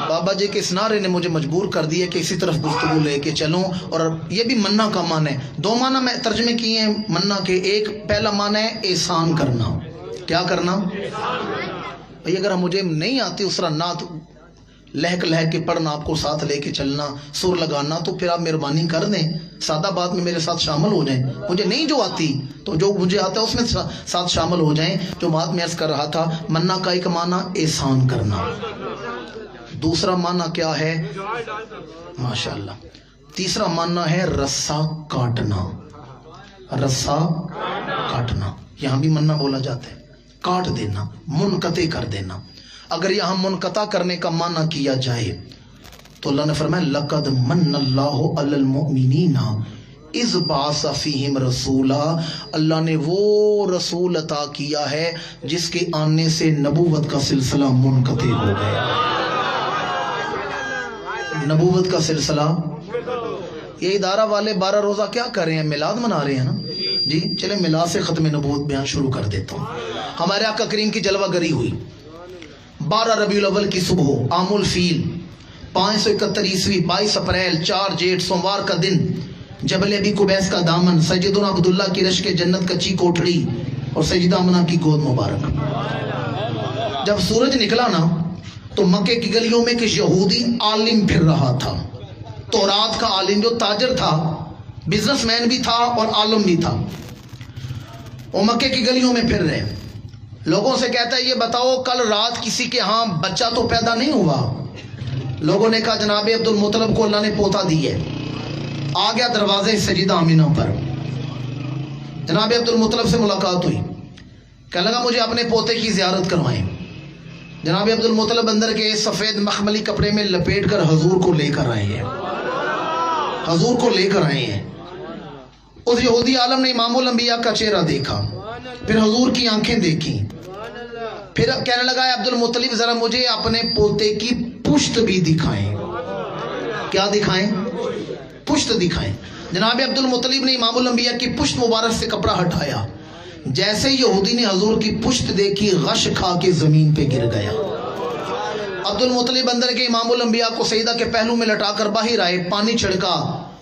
بابا جی کے اس نعرے نے مجھے مجبور کر دیا کہ اسی طرف گفتگو لے کے چلوں، اور یہ بھی منا کا معنی ہے۔ 2 معنی میں ترجمے کیے ہیں منا کے۔ ایک پہلا معنی ہے احسان کرنا۔ کیا کرنا؟ بھئی اگر مجھے نہیں آتی اس طرح نعت لہک لہک کے پڑھنا، آپ کو ساتھ لے کے چلنا، سر لگانا، تو پھر آپ مہربانی کر دیں سادہ بات میں میرے ساتھ شامل ہو جائیں۔ مجھے نہیں جو آتی تو جو مجھے آتا ہے اس میں ساتھ شامل ہو جائیں۔ جو بات میں عرض کر رہا تھا، منا کا ایک معنی احسان کرنا، دوسرا معنی کیا ہے؟ ماشاءاللہ، تیسرا معنی ہے رسا کاٹنا۔ رسا کاٹنا، یہاں بھی منا بولا جاتا ہے، کاٹ دینا، منقطع کر دینا۔ اگر یہاں منقطع کرنے کا معنی کیا جائے تو اللہ نے فرمایا لقد من اللہ علی المؤمنین اذ بعث فیہم رسولا، اللہ نے وہ رسول عطا کیا ہے جس کے آنے سے نبوت کا سلسلہ منقطع ہو گیا۔ نبوت کا سلسلہ، یہ ادارہ والے 12 روزہ کیا کر رہے ہیں؟ میلاد منا رہے ہیں نا جی، چلے میلاد سے ختم نبوت بیان شروع کر دیتا ہوں۔ ہمارے آقا کریم کی جلوہ گری ہوئی 12 ربیع الاول کی صبح، عام الفیل 571 عیسوی 22 اپریل 4 جیٹھ سوموار کا دن، جبل ابی قبیس کا دامن، سیدنا عبداللہ کی رشک جنت کچی کوٹڑی، اور سیدہ آمنہ کی گود مبارک. جب سورج نکلا نا تو مکے کی گلیوں میں ایک یہودی عالم پھر رہا تھا. تورات کا عالم جو تاجر تھا, بزنس مین بھی تھا اور عالم بھی تھا. وہ مکے کی گلیوں میں پھر رہے, لوگوں سے کہتا ہے یہ بتاؤ کل رات کسی کے ہاں بچہ تو پیدا نہیں ہوا؟ لوگوں نے کہا جناب عبد المطلب کو اللہ نے پوتا دی ہے. آ گیا دروازے سیدہ آمنہ پر. جناب عبد المطلب سے ملاقات ہوئی, کہنے لگا مجھے اپنے پوتے کی زیارت کروائیں. جناب عبد المطلب اندر کے سفید مخملی کپڑے میں لپیٹ کر حضور کو لے کر آئے ہیں. حضور کو لے کر آئے ہیں. اس یہودی عالم نے امام الانبیاء کا چہرہ دیکھا, پھر حضور کی آنکھیں دیکھی, پھر کہنے لگا عبد المطلب ذرا مجھے اپنے پوتے کی پشت بھی دکھائیں. کیا دکھائیں؟ پشت دکھائیں. جناب عبد المطلب نے امام الانبیاء کی پشت مبارک سے کپڑا ہٹایا. جیسے یہودی نے حضور کی پشت دیکھی غش کھا کے زمین پہ گر گیا. عبد المطلب اندر کے امام الانبیاء کو سیدہ کے پہلو میں لٹا کر باہر آئے, پانی چھڑکا.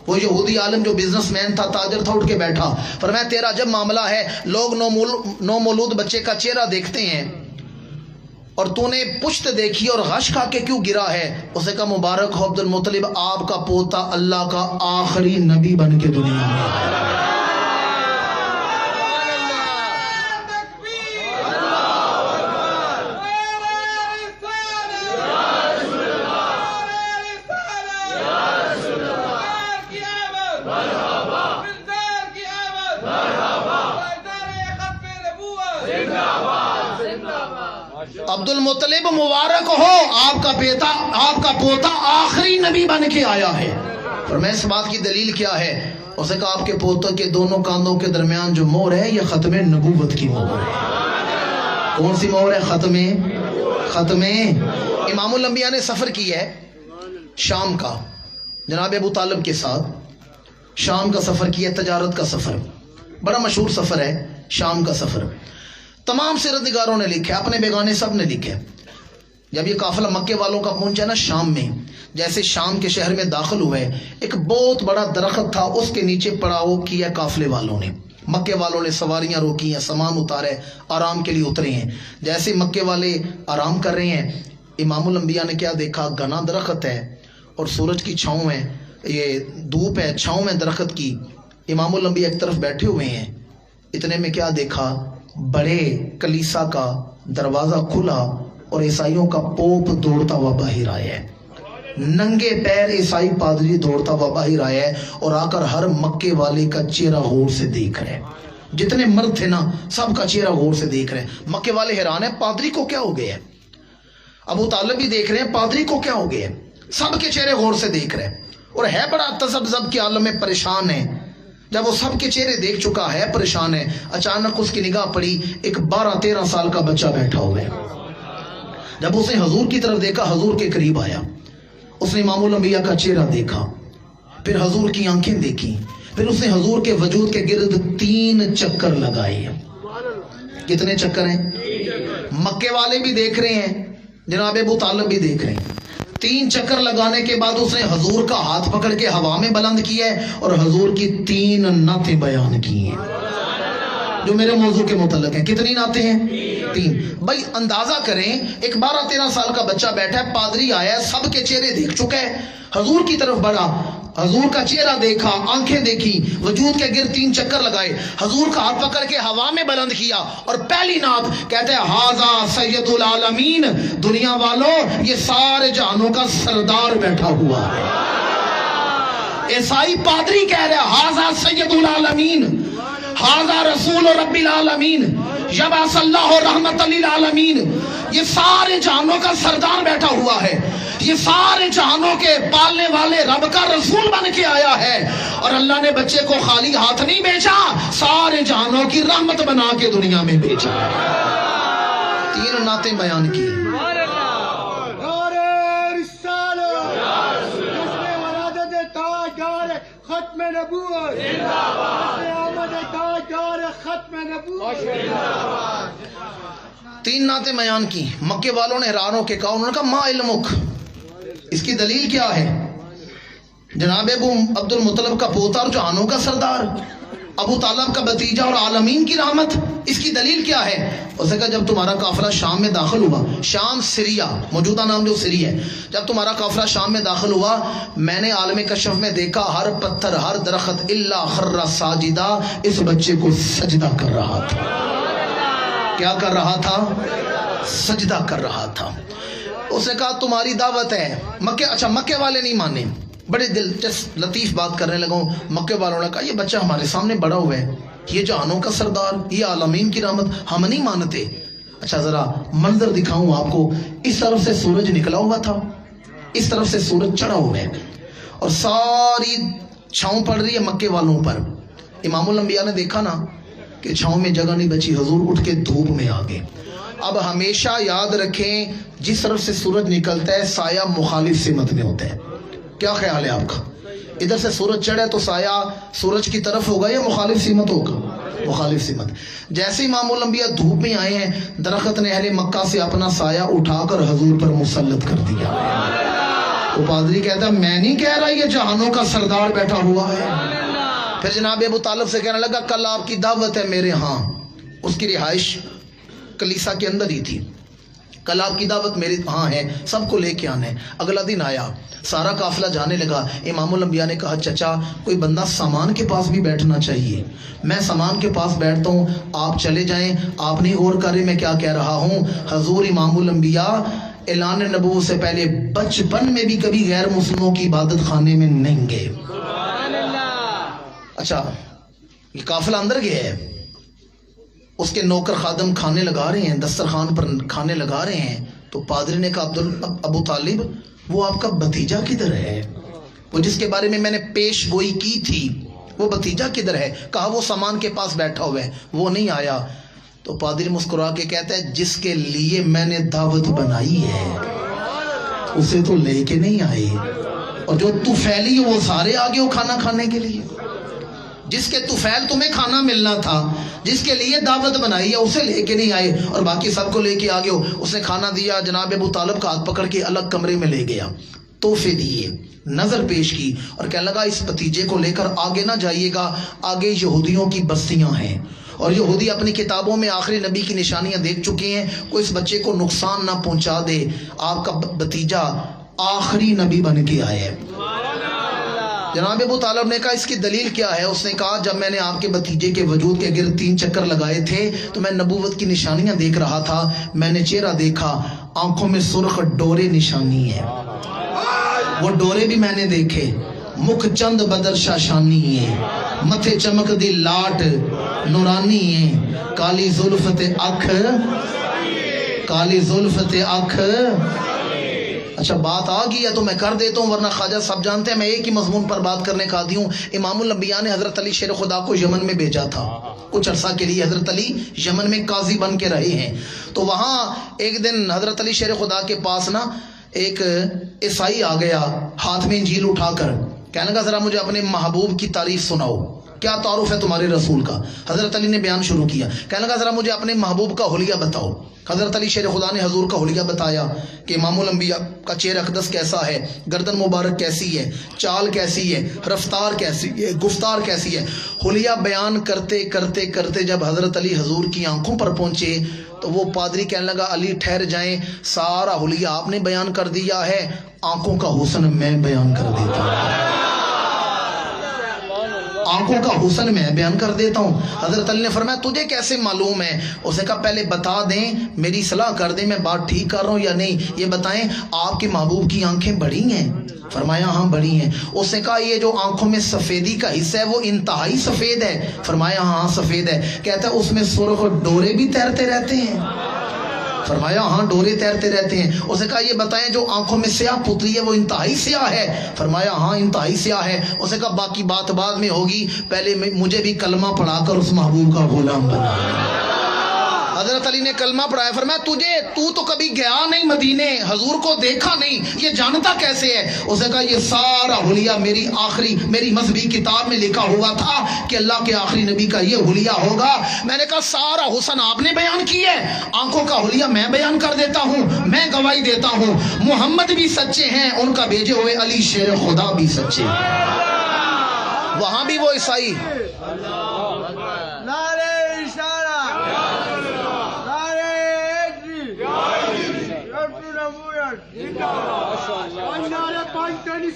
وہ یہودی عالم جو بزنس مین تھا, تاجر تھا, اٹھ کے بیٹھا. فرمایا تیرا جب معاملہ ہے لوگ نو مولود بچے کا چہرہ دیکھتے ہیں اور تو نے پشت دیکھی اور غش کھا کے کیوں گرا ہے؟ اسے کہا مبارک ہو عبد المطلب, آپ کا پوتا اللہ کا آخری نبی بن کے دنیا میں آیا. عبد المطلب مبارک ہو, آپ کا پوتا آخری نبی بن کے آیا ہے. اور میں اس بات کی دلیل کیا ہے؟ اسے کہا آپ کے پوتے کے دونوں کاندھوں کے درمیان جو مہر ہے یہ ختم نبوت کی مہر ہے. کون سی مہر ہے؟ ختم. امام الانبیاء نے سفر کی ہے شام کا, جناب ابو طالب کے ساتھ شام کا سفر کیا, تجارت کا سفر, بڑا مشہور سفر ہے شام کا سفر. تمام سیرت نگاروں نے لکھا, اپنے بیگانے سب نے لکھا. جب یہ قافلہ مکے والوں کا پہنچا نا شام میں, جیسے شام کے شہر میں داخل ہوئے, ایک بہت بڑا درخت تھا, اس کے نیچے پڑاؤ کیا قافلے والوں نے. مکے والوں نے سواریاں روکی ہیں, سامان اتارے, آرام کے لیے اترے ہیں. جیسے مکے والے آرام کر رہے ہیں, امام الانبیاء نے کیا دیکھا؟ گھنا درخت ہے اور سورج کی چھاؤں ہے, یہ دھوپ ہے, چھاؤں ہے درخت کی. امام الانبیاء ایک طرف بیٹھے ہوئے ہیں. اتنے میں کیا دیکھا؟ بڑے کلیسا کا دروازہ کھلا اور عیسائیوں کا پوپ دوڑتا ہوا باہر آیا ہے. ننگے پیر عیسائی پادری دوڑتا ہوا باہر آیا ہے اور آ کر ہر مکے والے کا چہرہ غور سے دیکھ رہے ہیں. جتنے مرد تھے نا سب کا چہرہ غور سے دیکھ رہے ہیں. مکے والے حیران ہیں, پادری کو کیا ہو گیا ہے؟ ابو طالب بھی دیکھ رہے ہیں, پادری کو کیا ہو گیا ہے؟ سب کے چہرے غور سے دیکھ رہے ہیں. اور ہے بڑا تذبذب کے عالم میں پریشان ہے. جب وہ سب کے چہرے دیکھ چکا ہے, پریشان ہے, اچانک اس کی نگاہ پڑی, ایک 12-13 سال کا بچہ بیٹھا ہوا ہے. جب اس نے حضور کی طرف دیکھا, حضور کے قریب آیا, اس نے امام الانبیاء کا چہرہ دیکھا, پھر حضور کی آنکھیں دیکھی, پھر اس نے حضور کے وجود کے گرد 3 چکر لگائے. کتنے چکر ہیں؟ مکے والے بھی دیکھ رہے ہیں, جناب ابو طالب بھی دیکھ رہے ہیں. 3 چکر لگانے کے بعد اس نے حضور کا ہاتھ پکڑ کے ہوا میں بلند کیا ہے اور حضور کی 3 نعتیں بیان کی ہیں جو میرے موضوع کے متعلق ہیں. کتنی نعتیں ہیں؟ 3. بھائی اندازہ کریں, ایک 12-13 سال کا بچہ بیٹھا ہے, پادری آیا ہے, سب کے چہرے دیکھ چکا ہے, حضور کی طرف بڑھا, حضور کا چہرہ دیکھا, آنکھیں دیکھی, وجود کے گرد 3 چکر لگائے, حضور کا ہاتھ پکڑ کے ہوا میں بلند کیا اور پہلی نعت کہتے ہیں ہاذا سید العالمین, دنیا والوں یہ سارے جہانوں کا سردار بیٹھا ہوا ہے. عیسائی پادری کہہ رہے ہیں ہاذا سید العالمین, ہاذا رسول رب العالمین, یبعث اللہ رحمت للعالمین, یہ سارے جہانوں کا سردار بیٹھا ہوا ہے, یہ سارے جہانوں کے پالنے والے رب کا رسول بن کے آیا ہے. اور اللہ نے بچے کو خالی ہاتھ نہیں بھیجا, سارے جہانوں کی رحمت بنا کے دنیا میں بھیجا. 3 نعتیں بیان کی. ختم نبوت ختم نبوت. 3 نعتیں بیان کی. مکے والوں نے حیران ہو کے کہا, انہوں نے کہا ما علمک, اس کی دلیل کیا ہے؟ جناب ابو عبد المطلب کا پوتا اور جہانوں کا سردار, ابو طالب کا بتیجا اور عالمین کی رحمت، اس کی دلیل کیا ہے؟ اس نے کہا جب تمہارا قافلہ شام میں داخل ہوا، شام سیریا موجودہ نام جو سیریا ہے، جب تمہارا قافلہ شام میں داخل ہوا، میں نے عالم کشف میں دیکھا ہر پتھر ہر درخت الا خر ساجدہ اس بچے کو سجدہ کر رہا تھا۔ کیا کر رہا تھا؟ سجدہ کر رہا تھا۔ اس نے کہا تمہاری دعوت ہے مکے، اچھا مکے والے نہیں مانے، بڑے دلچسپ لطیف بات کرنے لگا ہوں۔ مکے والوں نے کہا یہ بچہ ہمارے سامنے بڑا ہوا ہے، یہ جہانوں کا سردار، یہ عالمین کی رحمت، ہم نہیں مانتے۔ اچھا ذرا منظر دکھاؤں آپ کو، اس طرف سے سورج نکلا ہوا تھا، اس طرف سے سورج چڑھا ہوا ہے اور ساری چھاؤں پڑ رہی ہے مکے والوں پر۔ امام الانبیاء نے دیکھا نا کہ چھاؤں میں جگہ نہیں بچی، حضور اٹھ کے دھوپ میں آ گئے۔ اب ہمیشہ یاد رکھیں جس طرف سے سورج نکلتا ہے سایہ مخالف سمت میں ہوتا ہے۔ کیا خیال ہے آپ کا؟ ادھر سے سورج چڑھے تو سایہ سورج کی طرف ہوگا یا مخالف سمت ہوگا؟ مخالف سمت۔ جیسے امام الانبیاء دھوپ میں آئے ہیں، درخت نے اہل مکہ سے اپنا سایہ اٹھا کر حضور پر مسلط کر دیا۔ وہ پادری کہتا ہے میں نہیں کہہ رہا یہ جہانوں کا سردار بیٹھا ہوا ہے۔ پھر جناب ابو طالب سے کہنے لگا کل آپ کی دعوت ہے میرے ہاں، اس کی رہائش کلیسا کے اندر ہی تھی، کل آپ کی دعوت میرے ہاں ہے، سب کو لے کے آنا ہے۔ اگلا دن آیا، سارا قافلہ جانے لگا۔ امام الانبیاء نے کہا چچا کوئی بندہ سامان کے پاس بھی بیٹھنا چاہیے، میں سامان کے پاس بیٹھتا ہوں، آپ چلے جائیں۔ آپ نہیں غور کر رہے میں کیا کہہ رہا ہوں؟ حضور امام الانبیاء اعلان نبوت سے پہلے بچپن میں بھی کبھی غیر مسلموں کی عبادت خانے میں نہیں گئے۔ اچھا یہ قافلہ اندر گیا ہے، اس کے نوکر خادم کھانے لگا رہے ہیں، دسترخوان پر کھانے لگا رہے ہیں، تو پادری نے کہا ابو طالب وہ آپ کا بھتیجا کدھر ہے؟ وہ جس کے بارے میں میں نے پیش گوئی کی تھی، وہ بھتیجا کدھر ہے؟ کہا وہ سامان کے پاس بیٹھا ہوا ہے، وہ نہیں آیا۔ تو پادری مسکرا کے کہتا ہے جس کے لیے میں نے دعوت بنائی ہے اسے تو لے کے نہیں آئے، اور جو طفیلی ہے وہ سارے آگے ہو کھانا کھانے کے لیے۔ جس کے طفیل تمہیں کھانا ملنا تھا، جس کے لیے دعوت بنائی ہے اسے لے کے نہیں آئے اور باقی سب کو لے کے آگے ہو۔ اس نے کھانا دیا، جناب ابو طالب کا ہاتھ پکڑ کے الگ کمرے میں لے گیا، تحفے دیے، نظر پیش کی اور کہنے لگا اس بھتیجے کو لے کر آگے نہ جائیے گا، آگے یہودیوں کی بستیاں ہیں اور یہودی اپنی کتابوں میں آخری نبی کی نشانیاں دیکھ چکے ہیں، کوئی اس بچے کو نقصان نہ پہنچا دے۔ آپ کا بھتیجا آخری نبی بن کے آئے ہیں۔ جناب ابو طالب نے کہا اس کی دلیل کیا ہے؟ اس نے کہا جب میں نے آپ کے بھتیجے کے وجود کے گرد 3 چکر لگائے تھے تو میں نبوت کی نشانیاں دیکھ رہا تھا، میں نے چہرہ دیکھا، آنکھوں میں سرخ ڈورے نشانی ہے، وہ ڈورے بھی میں نے دیکھے، مکھ چند بدر شاشانی ہے، متھے چمک دی لاٹ نورانی ہے، کالی زلفت اکھ، کالی زلفت اکھ۔ اچھا بات آ گئی ہے تو میں کر دیتا ہوں، ورنہ خواجہ صاحب جانتے ہیں میں ایک ہی مضمون پر بات کرنے کا عادی ہوں۔ امام الانبیاء نے حضرت علی شیر خدا کو یمن میں بھیجا تھا، کچھ عرصہ کے لیے حضرت علی یمن میں قاضی بن کے رہے ہیں۔ تو وہاں ایک دن حضرت علی شیر خدا کے پاس نا ایک عیسائی آ گیا ہاتھ میں انجیل اٹھا کر، کہنے لگا ذرا مجھے اپنے محبوب کی تعریف سناؤ، کیا تعارف ہے تمہارے رسول کا؟ حضرت علی نے بیان شروع کیا، کہنے لگا ذرا مجھے اپنے محبوب کا حلیہ بتاؤ۔ حضرت علی شیر خدا نے حضور کا حلیہ بتایا کہ امام الانبیاء کا چہرہ اقدس کیسا ہے، گردن مبارک کیسی ہے، چال کیسی ہے، رفتار کیسی ہے، گفتار کیسی ہے۔ حلیہ بیان کرتے کرتے کرتے جب حضرت علی حضور کی آنکھوں پر پہنچے تو وہ پادری کہنے لگا علی ٹھہر جائیں، سارا حلیہ آپ نے بیان کر دیا ہے، آنکھوں کا حسن میں بیان کر دیتا ہوں، آنکھوں کا حسن میں بیان کر دیتا ہوں۔ حضرت علی نے فرمایا تجھے کیسے معلوم ہے؟ اس نے کہا پہلے بتا دیں، میری صلاح کر دیں میں بات ٹھیک کر رہا ہوں یا نہیں، یہ بتائیں آپ کے محبوب کی آنکھیں بڑی ہیں؟ فرمایا ہاں بڑی ہیں۔ اس نے کہا یہ جو آنکھوں میں سفیدی کا حصہ ہے وہ انتہائی سفید ہے؟ فرمایا ہاں سفید ہے۔ کہتا ہے اس میں سرخ ڈورے بھی تیرتے رہتے ہیں؟ فرمایا ہاں ڈورے تیرتے رہتے ہیں۔ اس نے کہا یہ بتائیں جو آنکھوں میں سیاہ پتلی ہے وہ انتہائی سیاہ ہے؟ فرمایا ہاں انتہائی سیاہ ہے۔ اس نے کہا باقی بات بعد میں ہوگی، پہلے مجھے بھی کلمہ پڑھا کر اس محبوب کا غلام بنا۔ حضرت علی نے کلمہ پڑھایا، فرمایا تو تو کبھی گیا نہیں مدینے، حضور کو دیکھا نہیں، یہ جانتا کیسے ہے؟ اس نے کہا یہ سارا حلیہ میری مذہبی کتاب میں لکھا ہوا تھا کہ اللہ کے آخری نبی کا یہ حلیہ ہوگا۔ میں نے کہا سارا حسن آپ نے بیان کی ہے، آنکھوں کا حلیہ میں بیان کر دیتا ہوں، میں گواہی دیتا ہوں محمد بھی سچے ہیں، ان کا بھیجے ہوئے علی شیر خدا بھی سچے ہیں۔ وہاں بھی وہ عیسائی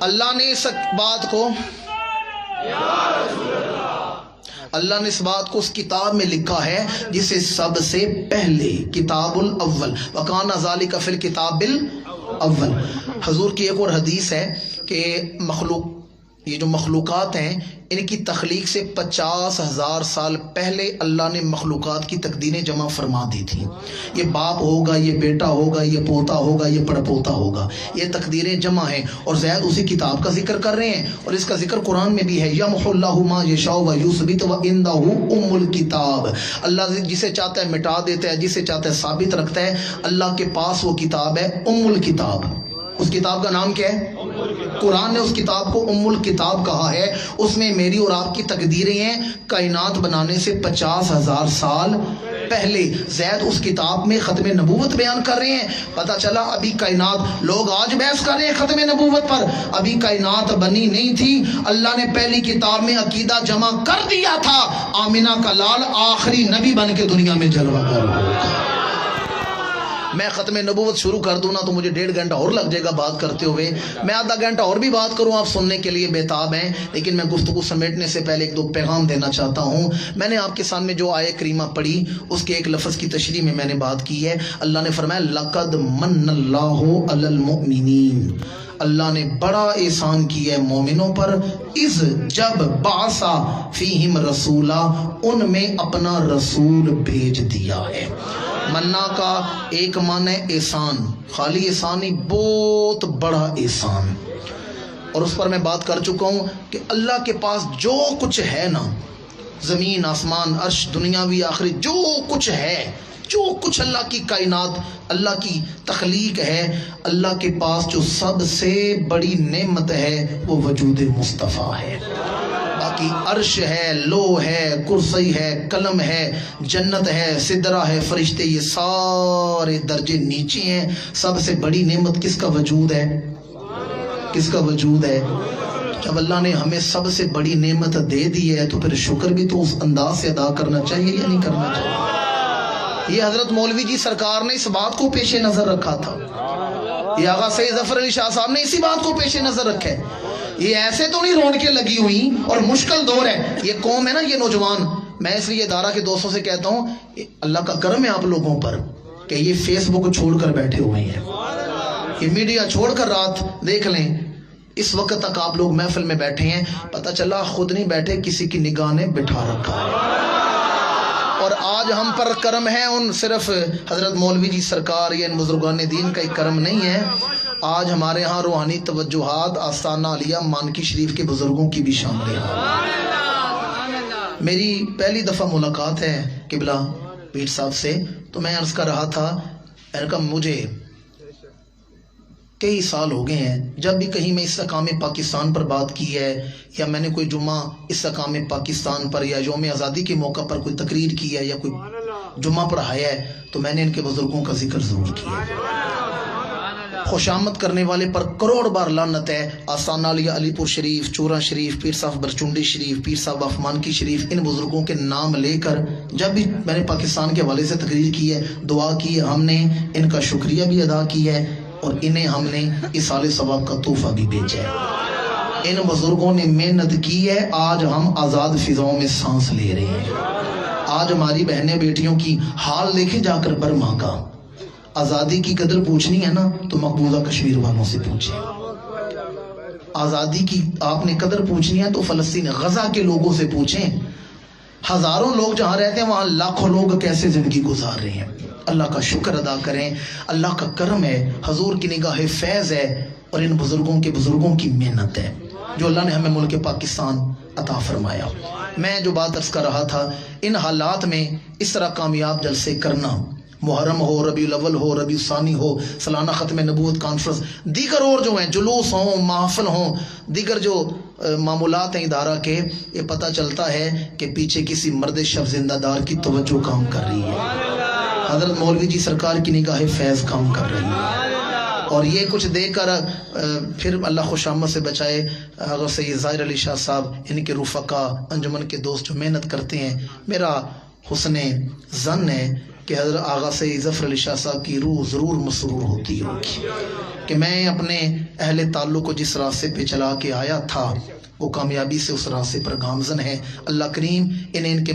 اللہ نے اس بات کو اس کتاب میں لکھا ہے جسے سب سے پہلے کتاب الاول وکان ذالک فی الکتاب الاول. حضور کی ایک اور حدیث ہے کہ یہ جو مخلوقات ہیں ان کی تخلیق سے 50,000 سال پہلے اللہ نے مخلوقات کی تقدیریں جمع فرما دی تھی. یہ باپ ہوگا، یہ بیٹا ہوگا، یہ پوتا ہوگا، یہ پڑپوتا ہوگا، یہ تقدیریں جمع ہیں اور زید اسی کتاب کا ذکر کر رہے ہیں. اور اس کا ذکر قرآن میں بھی ہے، یمحو اللہ ما یشاء ویثبت وعندہ ام الکتاب. اللہ جسے چاہتا ہے مٹا دیتا ہے، جسے چاہتا ہے ثابت رکھتا ہے. اللہ کے پاس وہ کتاب ہے ام الکتاب. اس کتاب کا نام کیا ہے؟ قرآن نے اس کتاب کو ام الکتاب کہا ہے. اس میں میری اور آپ کی تقدیریں ہیں کائنات بنانے سے 50,000 سال پہلے. زید اس کتاب میں ختم نبوت بیان کر رہے ہیں. پتہ چلا ابھی کائنات، لوگ آج بحث کر رہے ہیں ختم نبوت پر، ابھی کائنات بنی نہیں تھی. اللہ نے پہلی کتاب میں عقیدہ جمع کر دیا تھا آمنہ کا لال آخری نبی بن کے دنیا میں جلوہ کر. میں ختم نبوت شروع کر دوں نا تو مجھے 1.5 گھنٹہ اور لگ جائے گا بات کرتے ہوئے. میں آدھا گھنٹہ اور بھی بات کروں، آپ سننے کے لیے بےتاب ہیں، لیکن میں گفتگو سمیٹنے سے پہلے 1-2 پیغام دینا چاہتا ہوں. میں نے آپ کے سامنے جو آیت کریمہ پڑھی اس کے ایک لفظ کی تشریح میں نے بات کی ہے. اللہ نے فرمایا لقد من اللہ علی المؤمنین، اللہ نے بڑا احسان کیا ہے مومنوں پر، اذ جب بعثا فیہم رسولا، ان میں اپنا رسول بھیج دیا ہے. منا کا ایک معنی ہے احسان، خالی احسان نہیں، بہت بڑا احسان. اور اس پر میں بات کر چکا ہوں کہ اللہ کے پاس جو کچھ ہے نا، زمین آسمان عرش دنیاوی آخری جو کچھ ہے، جو کچھ اللہ کی کائنات اللہ کی تخلیق ہے، اللہ کے پاس جو سب سے بڑی نعمت ہے وہ وجود مصطفیٰ ہے. باقی عرش ہے، لو ہے، کرسی ہے، قلم ہے، جنت ہے، سدرہ ہے، فرشتے، یہ سارے درجے نیچے ہیں. سب سے بڑی نعمت کس کا وجود ہے؟ کس کا وجود ہے؟ جب اللہ نے ہمیں سب سے بڑی نعمت دے دی ہے تو پھر شکر بھی تو اس انداز سے ادا کرنا چاہیے یا نہیں کرنا چاہیے؟ یہ حضرت مولوی جی سرکار نے اس بات کو پیش نظر رکھا تھا، یہ آغا سید ظفر علی شاہ صاحب نے اسی بات کو پیش نظر رکھا ہے. یہ ایسے تو نہیں رونقیں لگی ہوئی اور مشکل دور ہے. یہ قوم ہے نا، یہ نوجوان، میں اس لیے ادارہ کے دوستوں سے کہتا ہوں اللہ کا کرم ہے آپ لوگوں پر کہ یہ فیس بک چھوڑ کر بیٹھے ہوئے ہیں، یہ میڈیا چھوڑ کر رات دیکھ لیں. اس وقت تک آپ لوگ محفل میں بیٹھے ہیں، پتہ چلا خود نہیں بیٹھے، کسی کی نگاہ نے بٹھا رکھا ہے. اور آج ہم پر کرم ہے ان صرف حضرت مولوی جی سرکار یا ان بزرگان دین کا ایک کرم نہیں ہے، آج ہمارے ہاں روحانی توجہات آستانہ علیہ مانکی شریف کے بزرگوں کی بھی شامل ہے. میری پہلی دفعہ ملاقات ہے قبلہ پیر صاحب سے، تو میں عرض کر رہا تھا، میں نے کہا مجھے کئی سال ہو گئے ہیں جب بھی کہیں میں استحکام پاکستان پر بات کی ہے یا میں نے کوئی جمعہ استحکام پاکستان پر یا یوم آزادی کے موقع پر کوئی تقریر کی ہے یا کوئی جمعہ پڑھایا ہے تو میں نے ان کے بزرگوں کا ذکر ضرور کیا ہے. خوشامد کرنے والے پر کروڑ بار لعنت ہے. آستانہ علیہ علی پور شریف، چورا شریف، پیر صاحب برچونڈی شریف، پیر صاحب افمانکی شریف، ان بزرگوں کے نام لے کر جب بھی میں نے پاکستان کے حوالے سے تقریر کی ہے، دعا کی ہے، ہم نے ان کا شکریہ بھی ادا کیا ہے اور انہیں ہم نے ایصال ثواب کا تحفہ بھی بھیجا ہے. ان بزرگوں نے محنت کی ہے، آج ہم آزاد فضاؤں میں سانس لے رہے ہیں. آج ہماری بہنیں بیٹیوں کی حال دیکھیں جا کر برما کا. آزادی کی قدر پوچھنی ہے نا تو مقبوضہ کشمیر والوں سے پوچھیں. آزادی کی آپ نے قدر پوچھنی ہے تو فلسطین غزہ کے لوگوں سے پوچھیں. ہزاروں لوگ جہاں رہتے ہیں وہاں لاکھوں لوگ کیسے زندگی گزار رہے ہیں. اللہ کا شکر ادا کریں، اللہ کا کرم ہے، حضور کی نگاہ فیض ہے اور ان بزرگوں کی محنت ہے جو اللہ نے ہمیں ملک پاکستان عطا فرمایا. میں جو بات عرض کر رہا تھا، ان حالات میں اس طرح کامیاب جلسے کرنا، محرم ہو، ربیع الاول ہو، ربیع الثانی ہو، سالانہ ختم نبوت کانفرنس، دیگر اور جو ہیں جلوس ہوں، محفل ہوں، دیگر جو معمولات ہیں ادارہ کے، یہ پتہ چلتا ہے کہ پیچھے کسی مرد شب زندہ دار کی توجہ کام کر رہی ہے. حضرت مولوی جی سرکار کی نگاہ فیض کام کر رہی ہے اور یہ کچھ دے کر پھر اللہ خوشامد سے بچائے اگر سید ظاہر علی شاہ صاحب ان کے رفقا انجمن کے دوست جو محنت کرتے ہیں، میرا حسن ظن ہے کہ حضرت آغا سید ظفر علی شاہ صاحب کی روح ضرور مسرور ہوتی ہوگی کہ میں اپنے اہل تعلق کو جس راستے پہ چلا کے آیا تھا وہ کامیابی سے اس راستے پر گامزن ہے۔ اللہ کریم انہیں ان کے